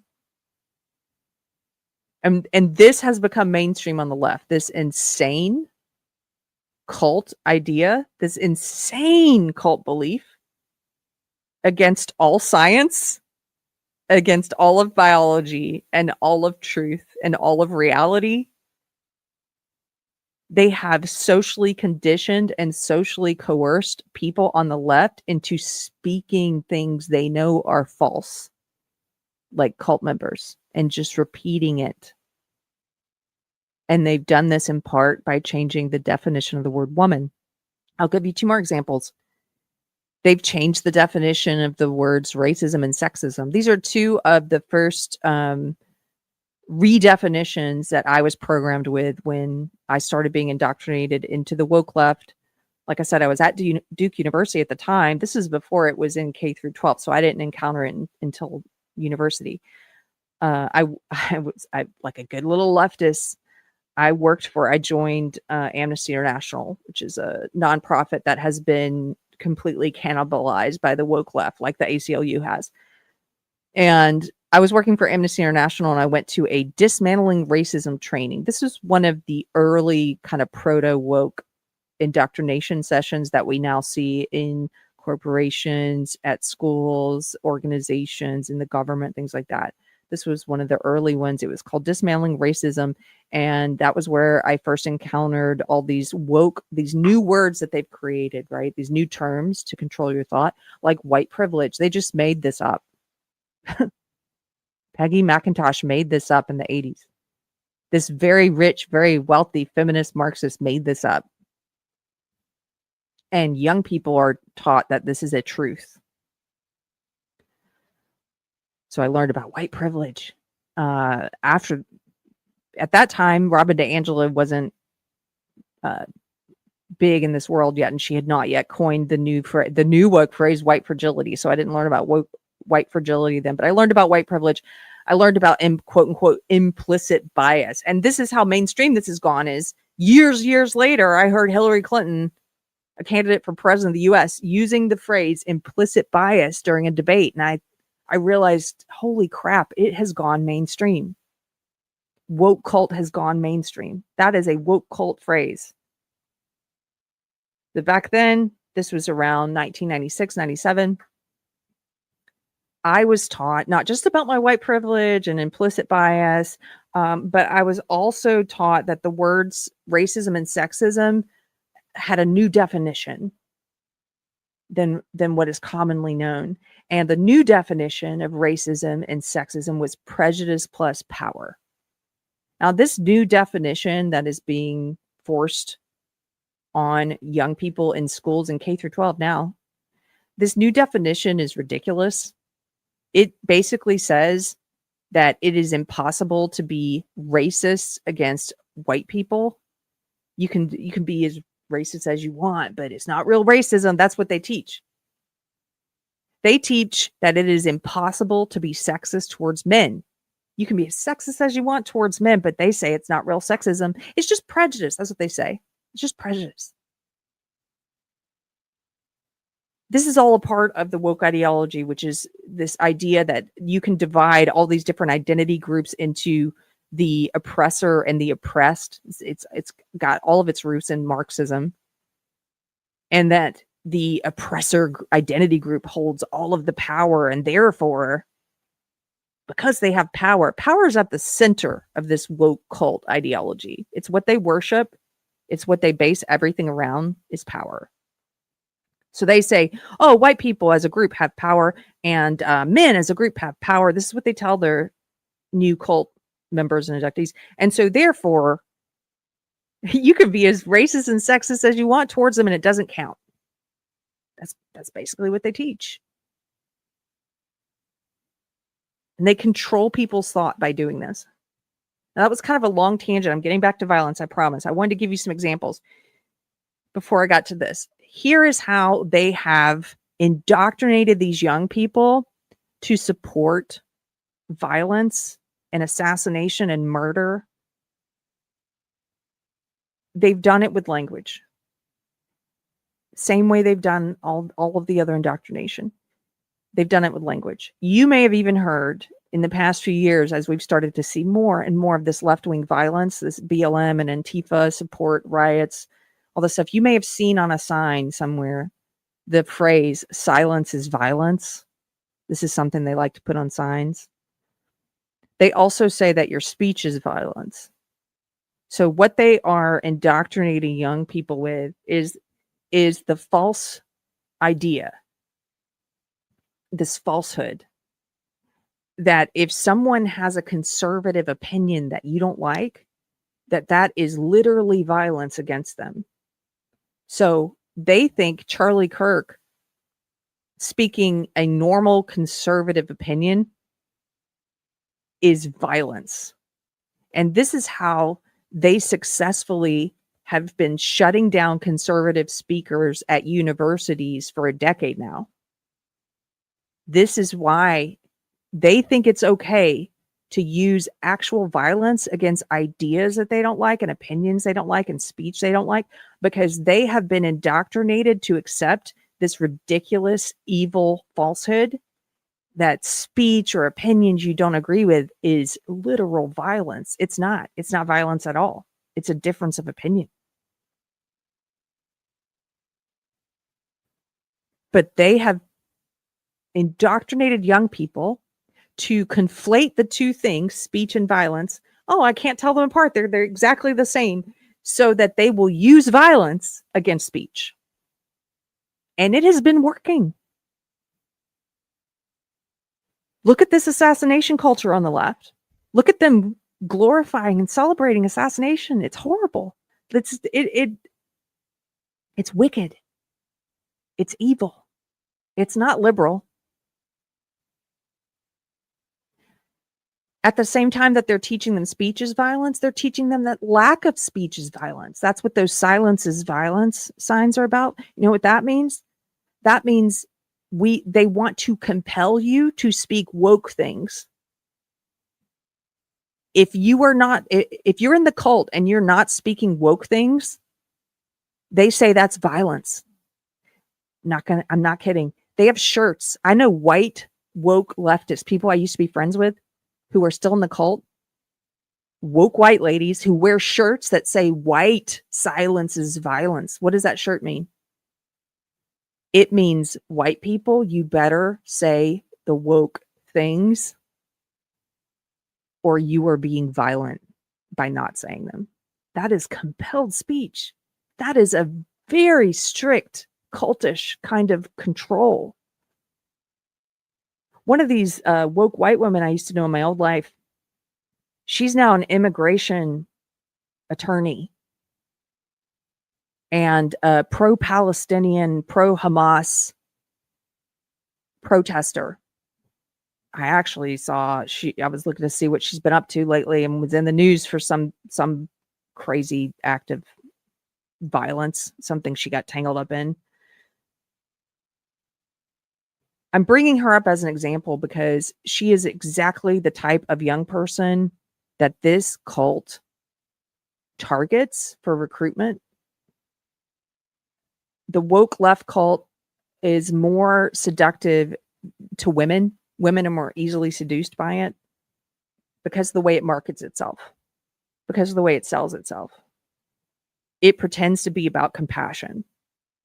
And this has become mainstream on the left. This insane cult idea, this insane cult belief against all science, against all of biology and all of truth and all of reality. They have socially conditioned and socially coerced people on the left into speaking things they know are false, like cult members, and just repeating it. And they've done this in part by changing the definition of the word woman. I'll give you two more examples. They've changed the definition of the words racism and sexism. These are two of the first redefinitions that I was programmed with when I started being indoctrinated into the woke left. Like I said, I was at Duke University at the time. This is before it was in K through 12, so I didn't encounter it until university. I was like a good little leftist. I joined Amnesty International, which is a nonprofit that has been completely cannibalized by the woke left, like the ACLU has. And I was working for Amnesty International, and I went to a dismantling racism training. This is one of the early kind of proto-woke indoctrination sessions that we now see in corporations, at schools, organizations, in the government, things like that. This was one of the early ones. It was called Dismantling Racism. And that was where I first encountered all these new words that they've created, right? These new terms to control your thought, like white privilege. They just made this up. Peggy McIntosh made this up in the 80s. This very rich, very wealthy feminist Marxist made this up. And young people are taught that this is a truth. So I learned about white privilege. At that time, Robin DiAngelo wasn't big in this world yet, and she had not yet coined the new woke phrase, white fragility. So I didn't learn about white fragility then, but I learned about white privilege. I learned about quote unquote implicit bias, and this is how mainstream this has gone. Is years later, I heard Hillary Clinton, a candidate for president of the U.S., using the phrase implicit bias during a debate, and I realized, holy crap, it has gone mainstream. Woke cult has gone mainstream. That is a woke cult phrase. But back then, this was around 1996, 97. I was taught not just about my white privilege and implicit bias, but I was also taught that the words racism and sexism had a new definition than what is commonly known. And the new definition of racism and sexism was prejudice plus power. Now, this new definition that is being forced on young people in schools in K through 12 now, this new definition is ridiculous. It basically says that it is impossible to be racist against white people. You can be as racist as you want, but it's not real racism. That's what they teach. They teach that it is impossible to be sexist towards men. You can be as sexist as you want towards men, but they say it's not real sexism. It's just prejudice. That's what they say. It's just prejudice. This is all a part of the woke ideology, which is this idea that you can divide all these different identity groups into the oppressor and the oppressed. It's got all of its roots in Marxism, and that the oppressor identity group holds all of the power, and therefore, because they have power is at the center of this woke cult ideology. It's what they worship. It's what they base everything around, is power. So they say, oh, white people as a group have power, and men as a group have power. This is what they tell their new cult members and inductees. And so therefore, you can be as racist and sexist as you want towards them, and it doesn't count. That's basically what they teach. And they control people's thought by doing this. Now, that was kind of a long tangent. I'm getting back to violence, I promise. I wanted to give you some examples before I got to this. Here is how they have indoctrinated these young people to support violence and assassination and murder. They've done it with language. Same way they've done all of the other indoctrination. They've done it with language. You may have even heard in the past few years, as we've started to see more and more of this left-wing violence, this BLM and Antifa support riots, all this stuff, you may have seen on a sign somewhere the phrase silence is violence. This is something they like to put on signs. They also say that your speech is violence. So what they are indoctrinating young people with is the false idea, this falsehood, that if someone has a conservative opinion that you don't like, that is literally violence against them. So they think Charlie Kirk speaking a normal conservative opinion is violence. And this is how they successfully have been shutting down conservative speakers at universities for a decade now. This is why they think it's okay to use actual violence against ideas that they don't like and opinions they don't like and speech they don't like, because they have been indoctrinated to accept this ridiculous, evil falsehood that speech or opinions you don't agree with is literal violence. It's not. It's not violence at all. It's a difference of opinion. But they have indoctrinated young people to conflate the two things, speech and violence. Oh, I can't tell them apart. They're exactly the same, so that they will use violence against speech. And it has been working. Look at this assassination culture on the left. Look at them glorifying and celebrating assassination. It's horrible. It's wicked. It's evil. It's not liberal. At the same time that they're teaching them speech is violence, they're teaching them that lack of speech is violence. That's what those silence is violence signs are about. You know what that means? That means they want to compel you to speak woke things. If you're in the cult and you're not speaking woke things, they say that's violence. I'm not kidding. They have shirts. I know white woke leftists, people I used to be friends with who are still in the cult, woke white ladies who wear shirts that say white silence is violence. What does that shirt mean? It means white people, you better say the woke things or you are being violent by not saying them. That is compelled speech. That is a very strict cultish kind of control. One of these woke white women I used to know in my old life, she's now an immigration attorney and a pro-Palestinian, pro-Hamas protester. I actually saw I was looking to see what she's been up to lately and was in the news for some crazy act of violence, something she got tangled up in. I'm bringing her up as an example because she is exactly the type of young person that this cult targets for recruitment. The woke left cult is more seductive to women. Women are more easily seduced by it because of the way it markets itself, because of the way it sells itself. It pretends to be about compassion.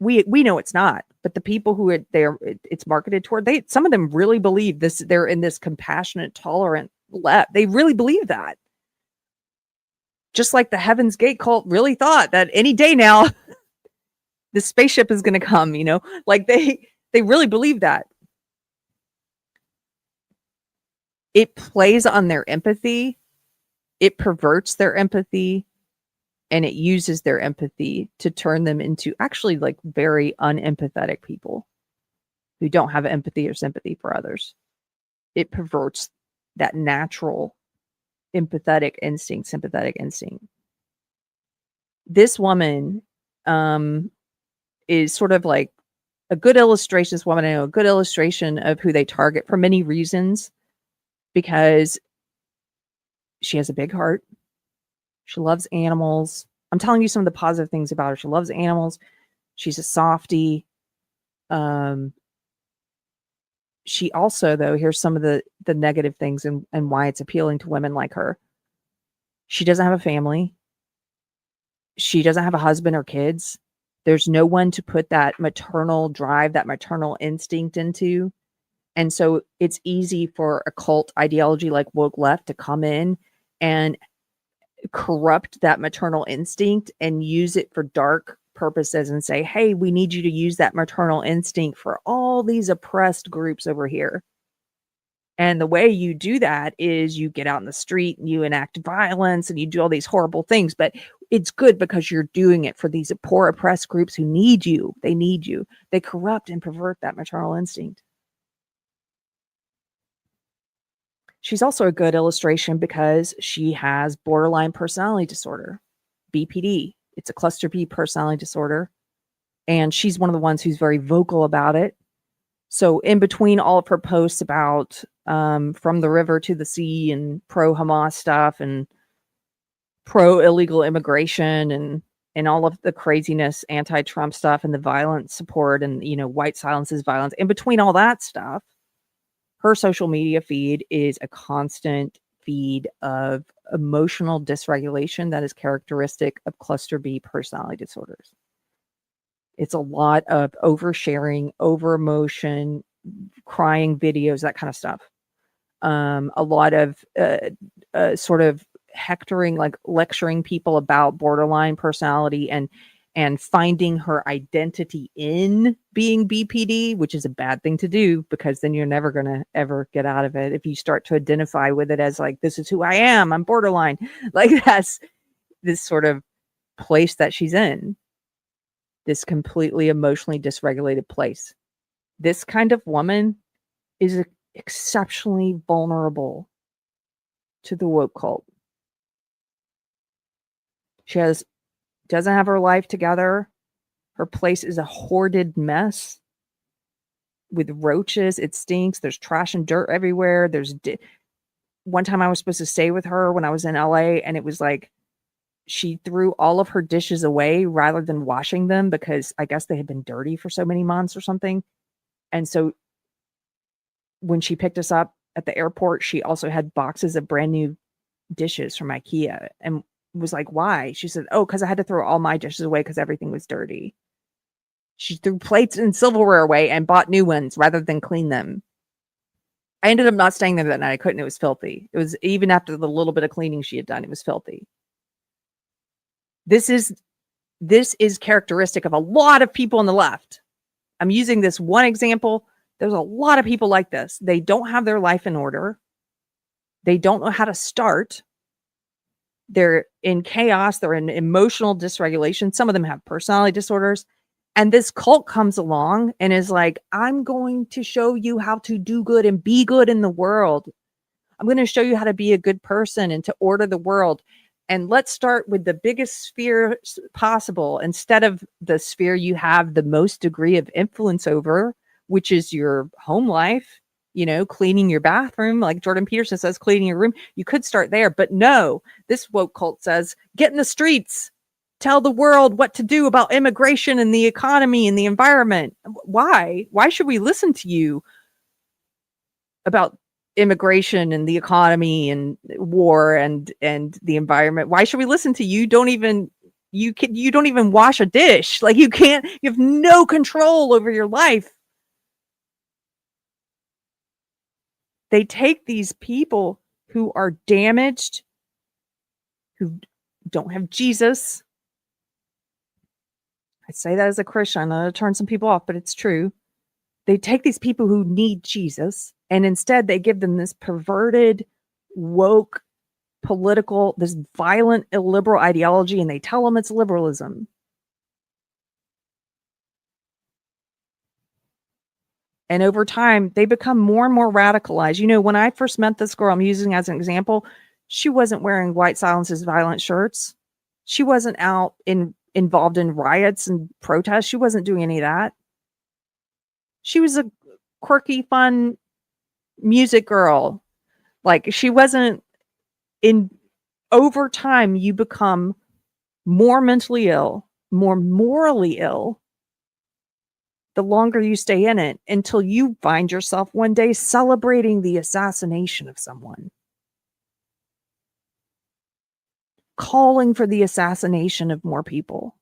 We know it's not, but the people who it's marketed toward, some of them really believe this. They're in this compassionate, tolerant left. They really believe that. Just like the Heaven's Gate cult really thought that any day now, the spaceship is going to come. Like they really believe that. It plays on their empathy. It perverts their empathy. And it uses their empathy to turn them into actually like very unempathetic people who don't have empathy or sympathy for others. It perverts that natural empathetic instinct, sympathetic instinct. This woman is sort of like a good illustration. This woman I know, a good illustration of who they target for many reasons, because she has a big heart. She loves animals. I'm telling you some of the positive things about her. She loves animals. She's a softie. She also, though, here's some of the negative things and why it's appealing to women like her. She doesn't have a family. She doesn't have a husband or kids. There's no one to put that maternal drive, that maternal instinct into. And so it's easy for a cult ideology like woke left to come in and corrupt that maternal instinct and use it for dark purposes and say, hey, we need you to use that maternal instinct for all these oppressed groups over here. And the way you do that is you get out in the street and you enact violence and you do all these horrible things. But it's good because you're doing it for these poor oppressed groups who need you. They need you. They corrupt and pervert that maternal instinct. She's also a good illustration because she has borderline personality disorder, BPD. It's a cluster B personality disorder. And she's one of the ones who's very vocal about it. So in between all of her posts about from the river to the sea and pro-Hamas stuff and pro-illegal immigration and all of the craziness, anti-Trump stuff and the violent support and, white silence is violence. In between all that stuff, her social media feed is a constant feed of emotional dysregulation that is characteristic of cluster B personality disorders. It's a lot of oversharing, over emotion, crying videos, that kind of stuff. A lot of sort of hectoring, like lecturing people about borderline personality and finding her identity in being BPD, which is a bad thing to do because then you're never going to ever get out of it. If you start to identify with it as like, this is who I am, I'm borderline, like that's this sort of place that she's in, this completely emotionally dysregulated place. This kind of woman is exceptionally vulnerable to the woke cult. She doesn't have her life together. Her place is a hoarded mess with roaches. It stinks. There's trash and dirt everywhere. One time I was supposed to stay with her when I was in LA, and it was like she threw all of her dishes away rather than washing them because I guess they had been dirty for so many months or something. And so when she picked us up at the airport, she also had boxes of brand new dishes from IKEA and was like, why? She said, oh, because I had to throw all my dishes away because everything was dirty. She threw plates and silverware away and bought new ones rather than clean them. I ended up not staying there that night. I couldn't. It was filthy. It was, even after the little bit of cleaning she had done, it was filthy. This is characteristic of a lot of people on the left. I'm using this one example. There's a lot of people like this. They don't have their life in order. They don't know how to start. They're in chaos. They're in emotional dysregulation. Some of them have personality disorders. And this cult comes along and is like, I'm going to show you how to do good and be good in the world. I'm going to show you how to be a good person and to order the world. And let's start with the biggest sphere possible instead of the sphere you have the most degree of influence over, which is your home life, you know, cleaning your bathroom, like Jordan Peterson says, cleaning your room. You could start there, but no, this woke cult says, get in the streets, tell the world what to do about immigration and the economy and the environment. Why? Why should we listen to you about immigration and the economy and war and the environment? Why should we listen to you? You don't even wash a dish. Like you have no control over your life. They take these people who are damaged, who don't have Jesus. I say that as a Christian. I know to turn some people off, but it's true. They take these people who need Jesus, and instead they give them this perverted, woke, political, this violent, illiberal ideology, and they tell them it's liberalism. And over time, they become more and more radicalized. You know, when I first met this girl I'm using as an example, she wasn't wearing White Silence's violent shirts. She wasn't out involved in riots and protests. She wasn't doing any of that. She was a quirky, fun music girl. Like she wasn't over time, you become more mentally ill, more morally ill, the longer you stay in it, until you find yourself one day celebrating the assassination of someone, calling for the assassination of more people.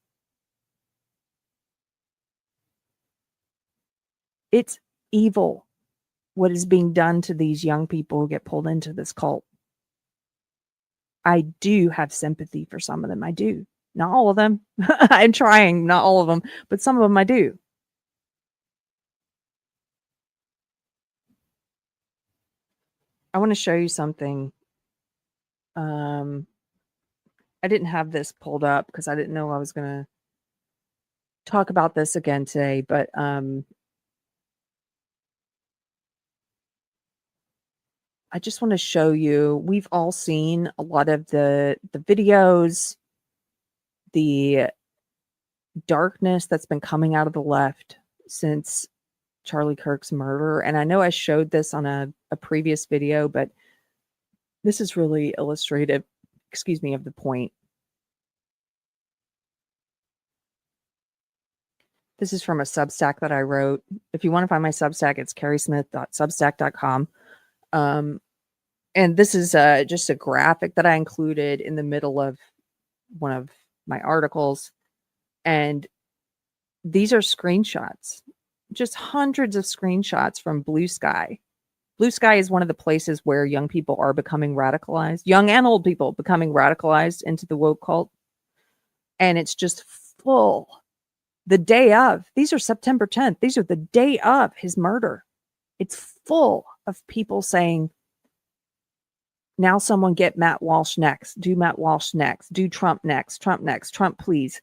It's evil what is being done to these young people who get pulled into this cult. I do have sympathy for some of them. I do. Not all of them. I'm trying, not all of them, but some of them I do. I want to show you something. I didn't have this pulled up because I didn't know I was going to talk about this again today, but I just want to show you, we've all seen a lot of the videos, the darkness that's been coming out of the left since Charlie Kirk's murder. And I know I showed this on a previous video, but this is really illustrative, of the point. This is from a Substack that I wrote. If you want to find my Substack, it's carriesmith.substack.com. And this is just a graphic that I included in the middle of one of my articles. And these are screenshots, just hundreds of screenshots from Blue Sky. Blue Sky is one of the places where young people are becoming radicalized, young and old people becoming radicalized into the woke cult. And it's just full. The day of, these are September 10th. These are the day of his murder. It's full of people saying, now someone get Matt Walsh next. Do Matt Walsh next. Do Trump next. Trump next. Trump, please.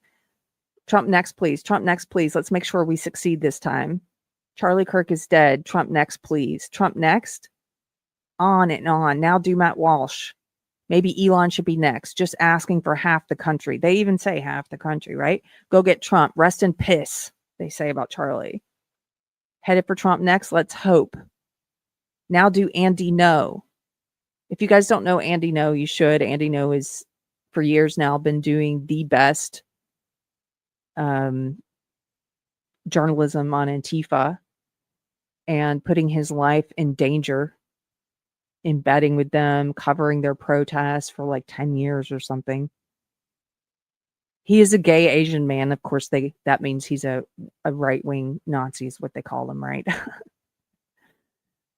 Trump next, please. Trump next, please. Let's make sure we succeed this time. Charlie Kirk is dead. Trump next, please. Trump next. On and on. Now do Matt Walsh. Maybe Elon should be next, just asking for half the country. They even say half the country, right? Go get Trump. Rest in piss, they say about Charlie. Headed for Trump next. Let's hope. Now do Andy No. If you guys don't know Andy No, you should. Andy No is, for years now, been doing the best journalism on Antifa and putting his life in danger, embedding with them, covering their protests for like 10 years or something. He is a gay Asian man. Of course, that means he's a right-wing Nazi is what they call him, right?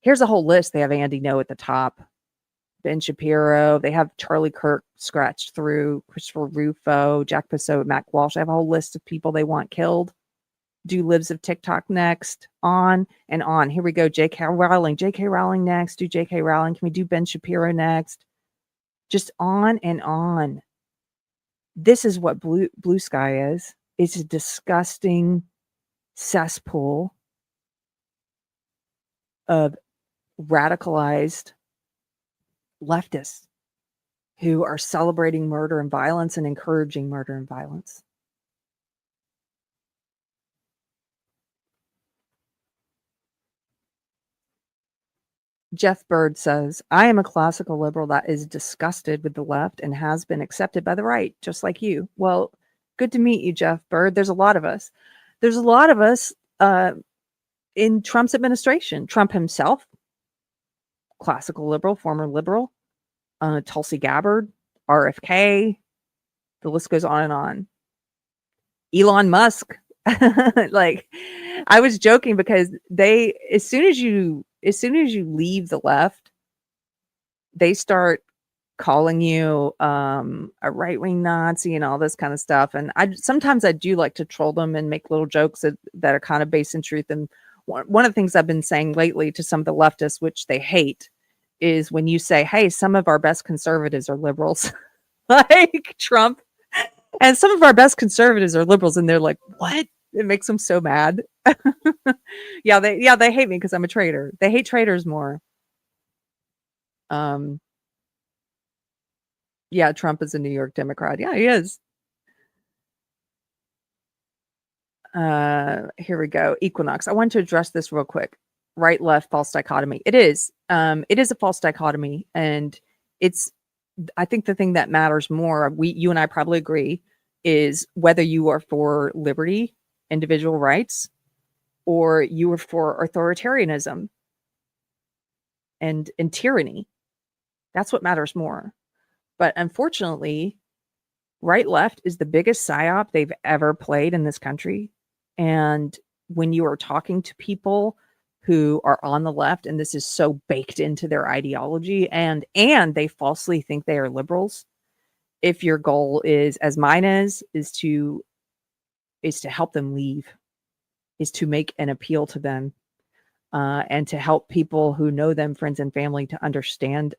Here's a whole list. They have Andy No at the top. Ben Shapiro. They have Charlie Kirk scratched through, Christopher Rufo, Jack Posseau, Matt Walsh. They have a whole list of people they want killed. Do Libs of TikTok next. On and on. Here we go. J.K. Rowling. J.K. Rowling next. Do J.K. Rowling. Can we do Ben Shapiro next? Just on and on. This is what Blue Sky is. It's a disgusting cesspool of radicalized leftists who are celebrating murder and violence and encouraging murder and violence. Jeff Bird says, I am a classical liberal that is disgusted with the left and has been accepted by the right, just like you. Well, good to meet you, Jeff Bird. There's a lot of us. There's a lot of us in Trump's administration. Trump himself, classical liberal, former liberal, Tulsi Gabbard, RFK, the list goes on and on. Elon Musk. Like, I was joking because as soon as you leave the left, they start calling you a right-wing Nazi and all this kind of stuff. And sometimes I do like to troll them and make little jokes that are kind of based in truth. And one of the things I've been saying lately to some of the leftists, which they hate, is when you say, hey, some of our best conservatives are liberals, like Trump, and some of our best conservatives are liberals, and they're like, what? It makes them so mad. Yeah, they hate me because I'm a traitor. They hate traitors more. Yeah, Trump is a New York Democrat. Yeah, he is. Here we go. Equinox. I want to address this real quick. Right, left, false dichotomy. It is a false dichotomy, and I think the thing that matters more, you and I probably agree, is whether you are for liberty, individual rights, or you are for authoritarianism and tyranny. That's what matters more. But unfortunately, right left is the biggest psyop they've ever played in this country. And when you are talking to people who are on the left, and this is so baked into their ideology, and they falsely think they are liberals, if your goal is, as mine is to help them leave, is to make an appeal to them, and to help people who know them, friends and family, to understand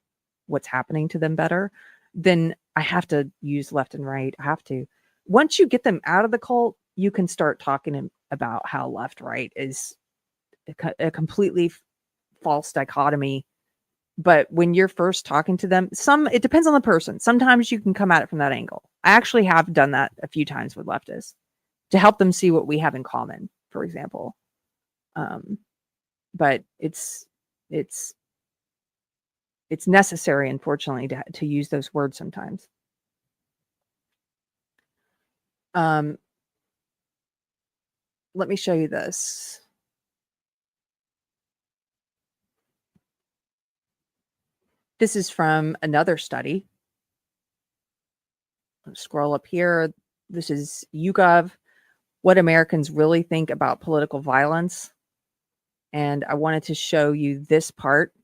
what's happening to them better, then I have to use left and right. I have to. Once you get them out of the cult, you can start talking about how left-right is a completely false dichotomy. But when you're first talking to them, it depends on the person. Sometimes you can come at it from that angle. I actually have done that a few times with leftists to help them see what we have in common, for example. But it's necessary, unfortunately, to use those words sometimes. Let me show you this. This is from another study. Let's scroll up here. This is YouGov, What Americans Really Think About Political Violence. And I wanted to show you this part.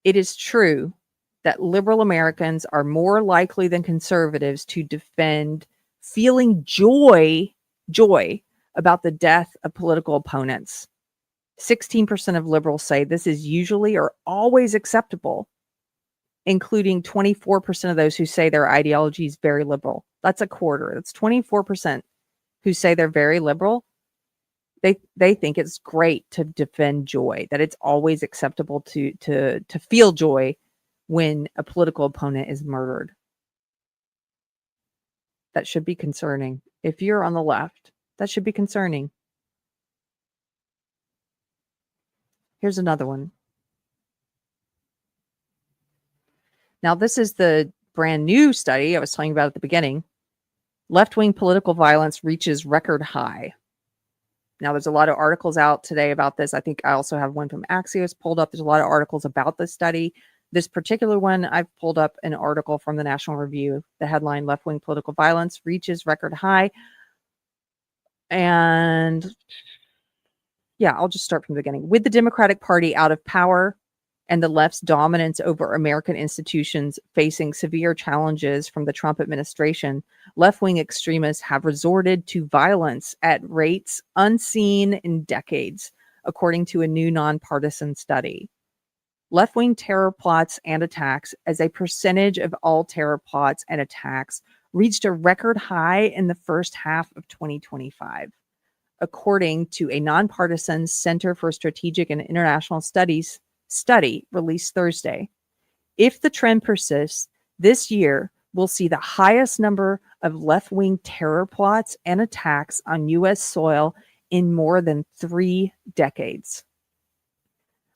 It is true that liberal Americans are more likely than conservatives to defend feeling joy about the death of political opponents. 16% of liberals say this is usually or always acceptable, including 24% of those who say their ideology is very liberal. That's a quarter. That's 24% who say they're very liberal. They think it's great to defend joy, that it's always acceptable to feel joy when a political opponent is murdered. That should be concerning. If you're on the left, that should be concerning. Here's another one. Now, this is the brand new study I was telling you about at the beginning. Left-wing political violence reaches record high. Now, there's a lot of articles out today about this. I think I also have one from Axios pulled up. There's a lot of articles about this study. This particular one, I've pulled up an article from the National Review. The headline, Left-wing political violence reaches record high. And yeah, I'll just start from the beginning. With the Democratic Party out of power and the left's dominance over American institutions facing severe challenges from the Trump administration, left-wing extremists have resorted to violence at rates unseen in decades, according to a new nonpartisan study. Left-wing terror plots and attacks as a percentage of all terror plots and attacks reached a record high in the first half of 2025, according to a nonpartisan Center for Strategic and International Studies study released Thursday. If the trend persists, this year we'll see the highest number of left-wing terror plots and attacks on U.S. soil in more than 3 decades.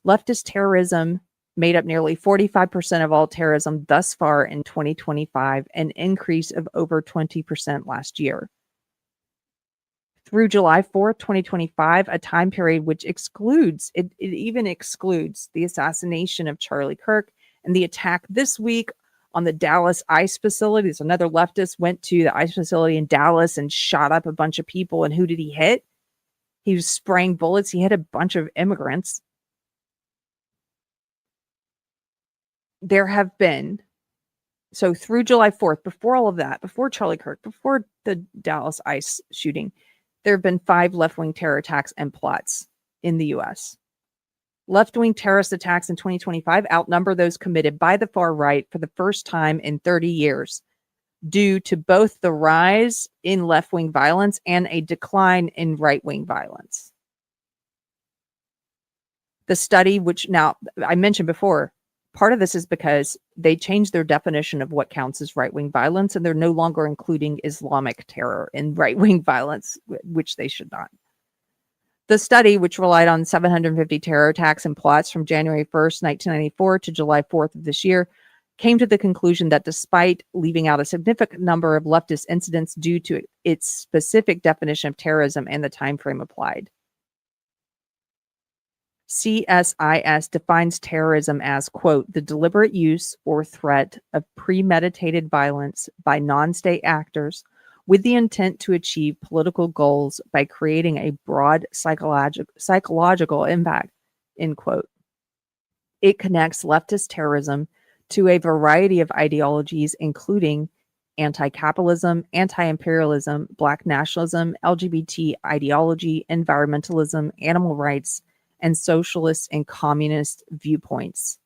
Leftist terrorism made up nearly 45% of all terrorism thus far in 2025, an increase of over 20% last year. Through July 4th, 2025, a time period which excludes, it even excludes the assassination of Charlie Kirk and the attack this week on the Dallas ICE facility. So another leftist went to the ICE facility in Dallas and shot up a bunch of people. And who did he hit? He was spraying bullets. He hit a bunch of immigrants. There have been, so through July 4th, before all of that, before Charlie Kirk, before the Dallas ICE shooting, there have been 5 left-wing terror attacks and plots in the U.S. Left-wing terrorist attacks in 2025 outnumber those committed by the far right for the first time in 30 years, due to both the rise in left-wing violence and a decline in right-wing violence. The study, which now I mentioned before, part of this is because they changed their definition of what counts as right-wing violence, and they're no longer including Islamic terror in right-wing violence, which they should not. The study, which relied on 750 terror attacks and plots from January 1st, 1994 to July 4th of this year, came to the conclusion that despite leaving out a significant number of leftist incidents due to its specific definition of terrorism and the time frame applied. CSIS defines terrorism as, quote, the deliberate use or threat of premeditated violence by non-state actors with the intent to achieve political goals by creating a broad psychological impact, end quote. It connects leftist terrorism to a variety of ideologies, including anti-capitalism, anti-imperialism, Black nationalism, LGBT ideology, environmentalism, animal rights, and socialist and communist viewpoints.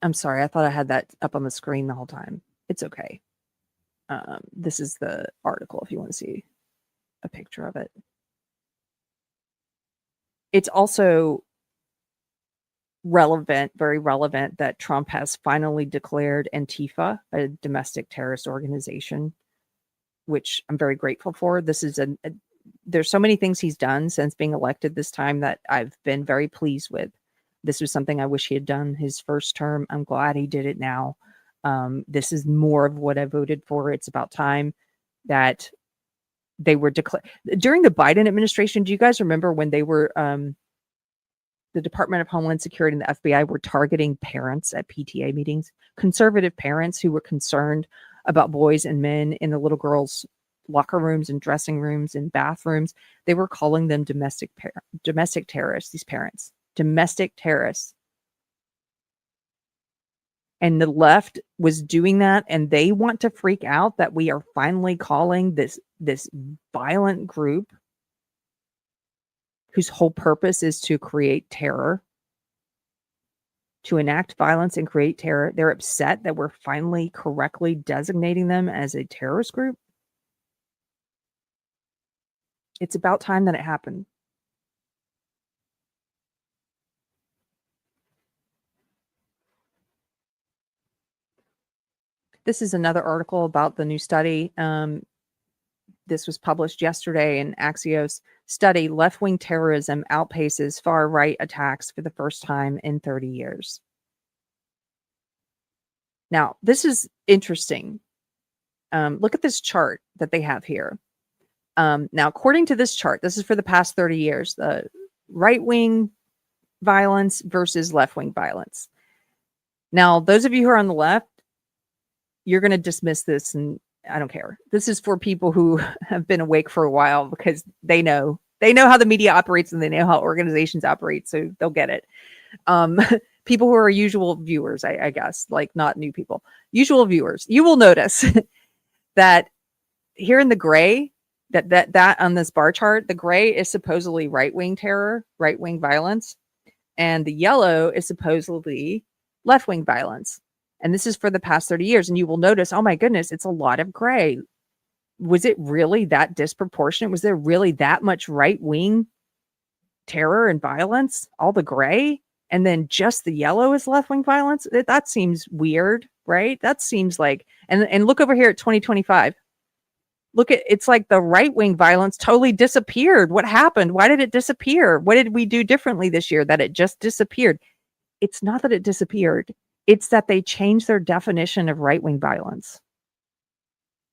I'm sorry, I thought I had that up on the screen the whole time. It's okay. This is the article if you want to see a picture of it. It's also relevant, very relevant, that Trump has finally declared Antifa a domestic terrorist organization, which I'm very grateful for. This is there's so many things he's done since being elected this time that I've been very pleased with. This was something I wish he had done his first term. I'm glad he did it now. This is more of what I voted for. It's about time that they were declared. During the Biden administration, do you guys remember when they were, the Department of Homeland Security and the FBI were targeting parents at PTA meetings, conservative parents who were concerned about boys and men in the little girls' locker rooms and dressing rooms and bathrooms? They were calling them domestic terrorists, these parents, domestic terrorists. And the left was doing that, and they want to freak out that we are finally calling this violent group whose whole purpose is to create terror, to enact violence and create terror. They're upset that we're finally correctly designating them as a terrorist group. It's about time that it happened. This is another article about the new study. This was published yesterday in Axios. Study, left-wing terrorism outpaces far-right attacks for the first time in 30 years. Now, this is interesting. Look at this chart that they have here. Now, according to this chart, this is for the past 30 years, the right-wing violence versus left-wing violence. Now, those of you who are on the left, you're going to dismiss this, and I don't care. This is for people who have been awake for a while because they know how the media operates and they know how organizations operate, so they'll get it. People who are usual viewers, I guess, like not new people, usual viewers, you will notice that here in the gray, that on this bar chart, the gray is supposedly right-wing terror, right-wing violence, and the yellow is supposedly left-wing violence. And this is for the past 30 years. And you will notice, oh my goodness, it's a lot of gray. Was it really that disproportionate? Was there really that much right-wing terror and violence? All the gray? And then just the yellow is left-wing violence? That seems weird, right? That seems like, and look over here at 2025. Look at, it's like the right-wing violence totally disappeared. What happened? Why did it disappear? What did we do differently this year that it just disappeared? It's not that it disappeared. It's that they changed their definition of right-wing violence.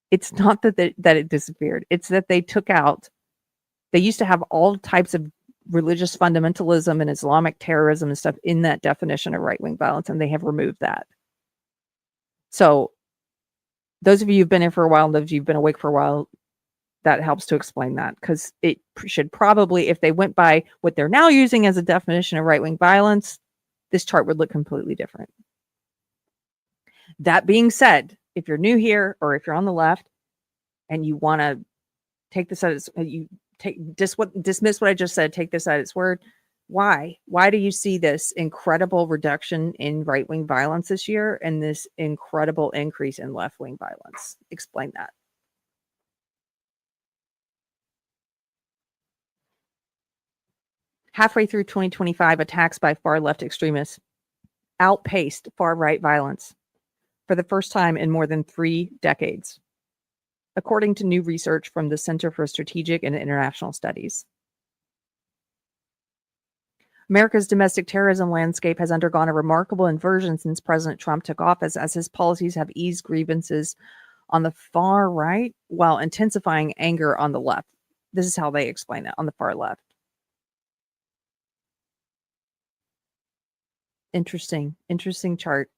It's not that it disappeared. It's that they took out, they used to have all types of religious fundamentalism and Islamic terrorism and stuff in that definition of right-wing violence, and they have removed that. So those of you who've been in for a while, those of you who've been awake for a while, that helps to explain that, because it should probably, if they went by what they're now using as a definition of right-wing violence, this chart would look completely different. That being said, if you're new here or if you're on the left and you want to take this as dismiss what I just said, take this at its word. Why do you see this incredible reduction in right-wing violence this year and this incredible increase in left-wing violence? Explain that. Halfway through 2025, attacks by far left extremists outpaced far right violence for the first time in more than 3 decades, according to new research from the Center for Strategic and International Studies. America's domestic terrorism landscape has undergone a remarkable inversion since President Trump took office, as his policies have eased grievances on the far right while intensifying anger on the left. This is how they explain it on the far left. Interesting chart.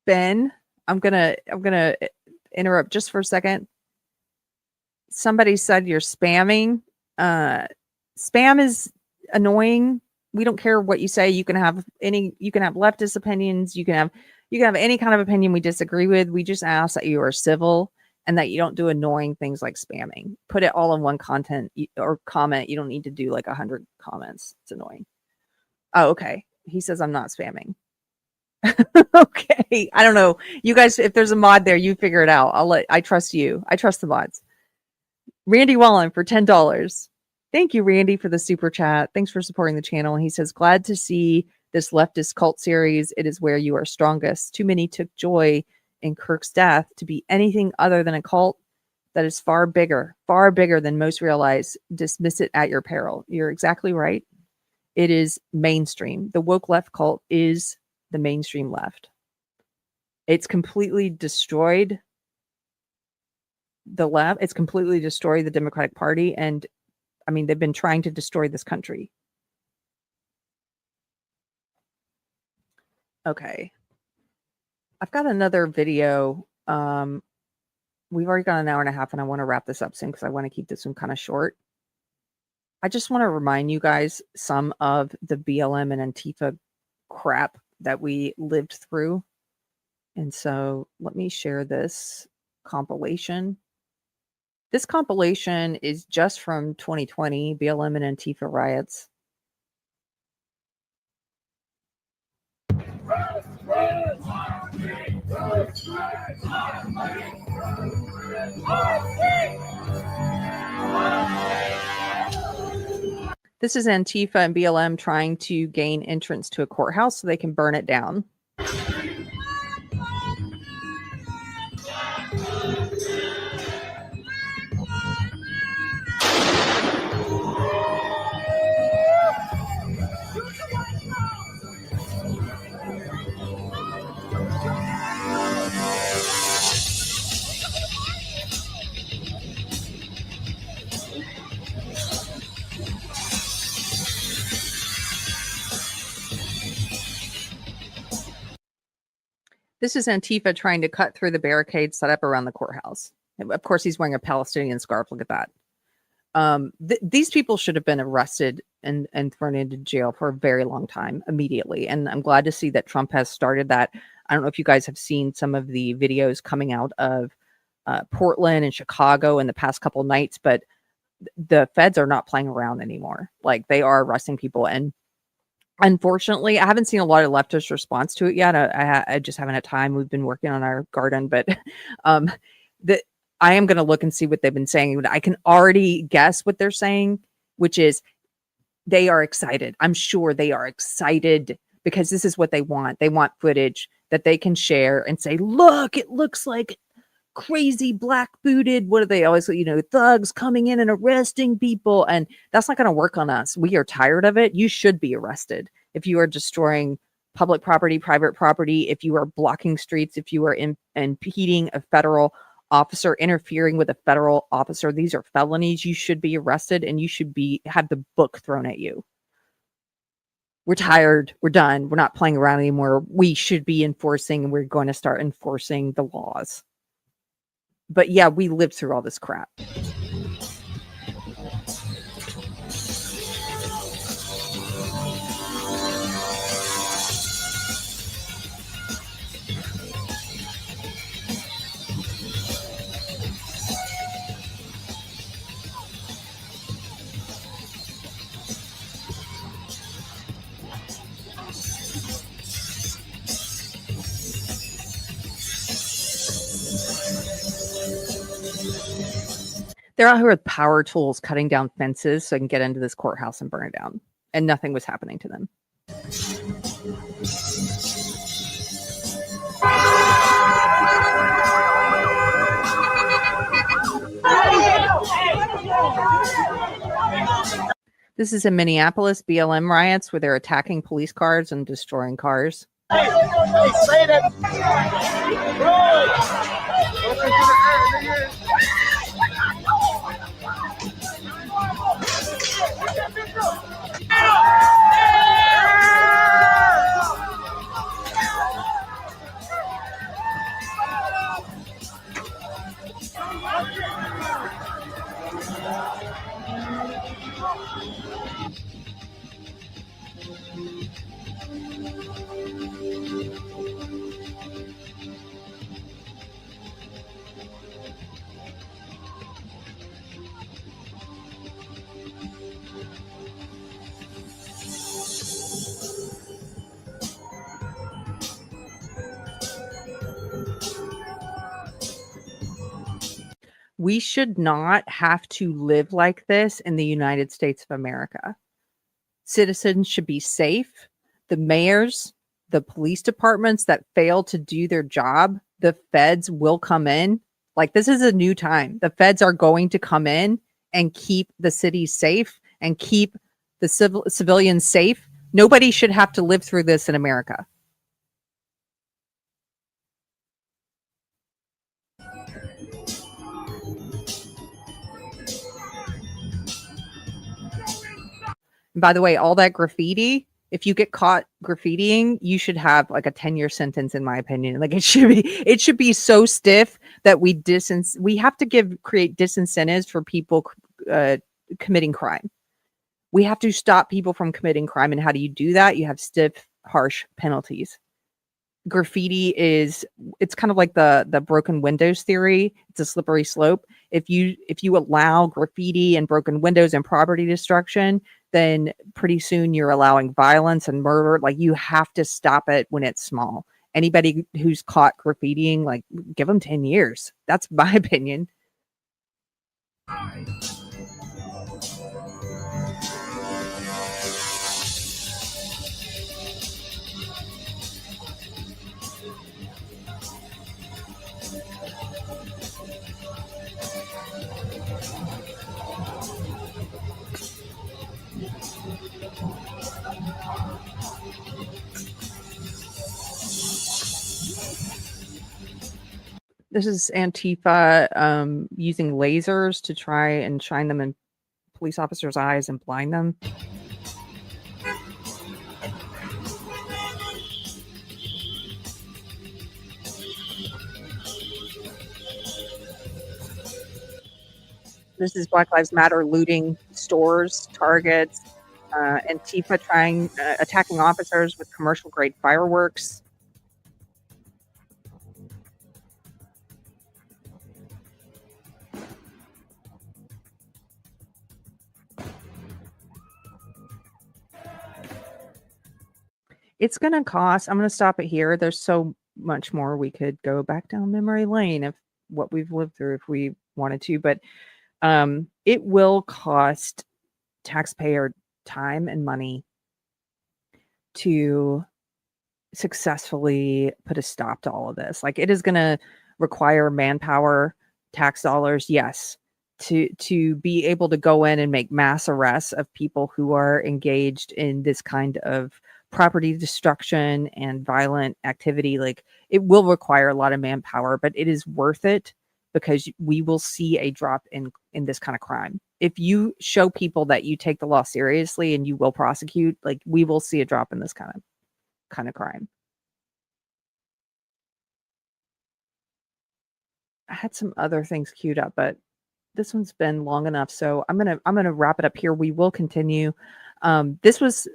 Ben, I'm gonna interrupt just for a second. Somebody said you're spamming. Spam is annoying. We don't care what you say. You can have leftist opinions. You can have any kind of opinion we disagree with. We just ask that you are civil and that you don't do annoying things like spamming. Put it all in one content or comment. You don't need to do like 100 comments. It's annoying. Oh, okay. He says I'm not spamming. Okay. I don't know. You guys, if there's a mod there, you figure it out. I trust you. I trust the mods. Randy Wallen for $10. Thank you, Randy, for the super chat. Thanks for supporting the channel. He says, glad to see this leftist cult series. It is where you are strongest. Too many took joy in Kirk's death to be anything other than a cult that is far bigger than most realize. Dismiss it at your peril. You're exactly right. It is mainstream. The woke left cult is the mainstream left. It's completely destroyed the left. It's completely destroyed the Democratic Party. And I mean, they've been trying to destroy this country. Okay. I've got another video. We've already got an hour and a half and I want to wrap this up soon because I want to keep this one kind of short. I just want to remind you guys some of the BLM and Antifa crap that we lived through. And so let me share this compilation. This compilation is just from 2020, BLM and Antifa riots. This is Antifa and BLM trying to gain entrance to a courthouse so they can burn it down. This is Antifa trying to cut through the barricade set up around the courthouse. Of course, he's wearing a Palestinian scarf. Look at that. These people should have been arrested and thrown into jail for a very long time immediately. And I'm glad to see that Trump has started that. I don't know if you guys have seen some of the videos coming out of Portland and Chicago in the past couple nights, but the feds are not playing around anymore. Like, they are arresting people. And unfortunately, I haven't seen a lot of leftist response to it yet. I just haven't had time. We've been working on our garden, but I am going to look and see what they've been saying. I can already guess what they're saying, which is they are excited. I'm sure they are excited because this is what they want. They want footage that they can share and say, look, it looks like crazy black booted, what do they always, thugs coming in and arresting people. And that's not going to work on us. We are tired of it. You should be arrested if you are destroying public property, private property, if you are blocking streets, if you are impeding a federal officer, interfering with a federal officer. These are felonies. You should be arrested and you should have the book thrown at you. We're tired. We're done. We're not playing around anymore. We should be enforcing, and we're going to start enforcing the laws. But yeah, we lived through all this crap. They're out here with power tools cutting down fences so I can get into this courthouse and burn it down. And nothing was happening to them. This is in Minneapolis, BLM riots, where they're attacking police cars and destroying cars. We should not have to live like this in the United States of America. Citizens should be safe. The mayors, the police departments that fail to do their job, the feds will come in. Like, this is a new time. The feds are going to come in and keep the cities safe and keep the civilians safe. Nobody should have to live through this in America. And by the way, all that graffiti, if you get caught graffitiing, you should have like a 10-year sentence, in my opinion. Like, it should be so stiff that we have to create disincentives for people committing crime. We have to stop people from committing crime. And how do you do that? You have stiff, harsh penalties. Graffiti it's kind of like the broken windows theory. It's a slippery slope. If you allow graffiti and broken windows and property destruction, then pretty soon you're allowing violence and murder. Like, you have to stop it when it's small. Anybody who's caught graffitiing, like, give them 10 years. That's my opinion. This is Antifa using lasers to try and shine them in police officers' eyes and blind them. This is Black Lives Matter looting stores, Targets, Antifa attacking officers with commercial grade fireworks. It's going to cost, I'm going to stop it here. There's so much more. We could go back down memory lane of what we've lived through if we wanted to, but it will cost taxpayer time and money to successfully put a stop to all of this. Like, it is going to require manpower, tax dollars, yes, to be able to go in and make mass arrests of people who are engaged in this kind of property destruction and violent activity. Like, it will require a lot of manpower, but it is worth it because we will see a drop in this kind of crime. If you show people that you take the law seriously and you will prosecute, like, we will see a drop in this kind of crime. I had some other things queued up, but this one's been long enough, so I'm gonna wrap it up here. We will continue. This was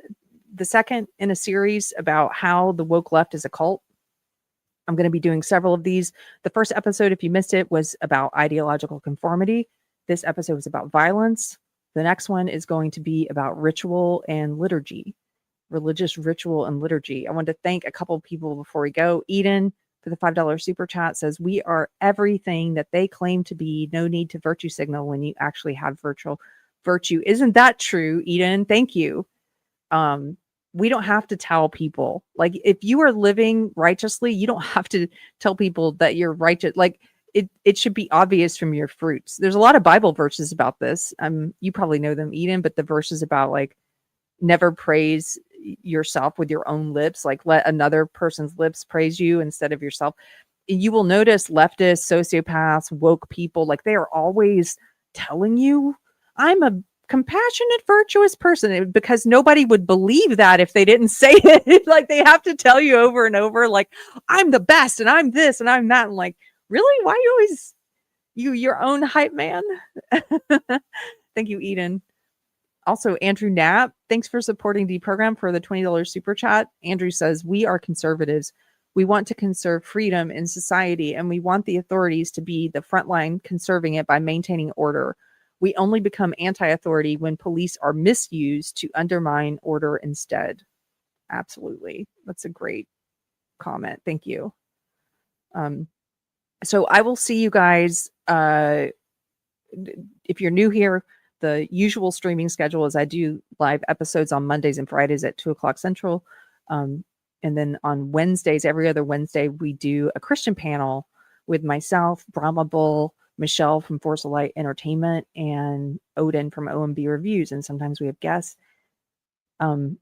the second in a series about how the woke left is a cult. I'm going to be doing several of these. The first episode, if you missed it, was about ideological conformity. This episode was about violence. The next one is going to be about ritual and liturgy, religious ritual and liturgy. I want to thank a couple of people before we go. Eden, for the $5 super chat, says, we are everything that they claim to be. No need to virtue signal when you actually have virtue. Isn't that true, Eden? Thank you. We don't have to tell people, like, if you are living righteously, you don't have to tell people that you're righteous. Like, it should be obvious from your fruits. There's a lot of Bible verses about this. You probably know them, Eden, but the verses about, like, never praise yourself with your own lips, like, let another person's lips praise you instead of yourself. You will notice leftists, sociopaths, woke people, like, they are always telling you, I'm a compassionate, virtuous person, because nobody would believe that if they didn't say it. Like, they have to tell you over and over, like, I'm the best and I'm this and I'm that. And, like, really? Why you always your own hype man? Thank you, Eden. Also, Andrew Knapp, thanks for supporting the program for the $20 super chat. Andrew says, we are conservatives. We want to conserve freedom in society, and we want the authorities to be the front line conserving it by maintaining order. We only become anti-authority when police are misused to undermine order instead. Absolutely. That's a great comment. Thank you. So I will see you guys. If you're new here, the usual streaming schedule is I do live episodes on Mondays and Fridays at 2:00 Central. And then on Wednesdays, every other Wednesday, we do a Christian panel with myself, Brahma Bull, Michelle from Force of Light Entertainment, and Odin from OMB Reviews. And sometimes we have guests.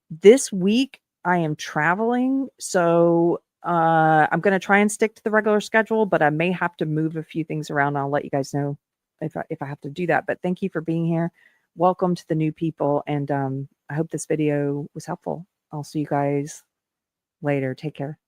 This week I am traveling, so I'm going to try and stick to the regular schedule, but I may have to move a few things around. I'll let you guys know if I have to do that. But thank you for being here. Welcome to the new people. And I hope this video was helpful. I'll see you guys later. Take care.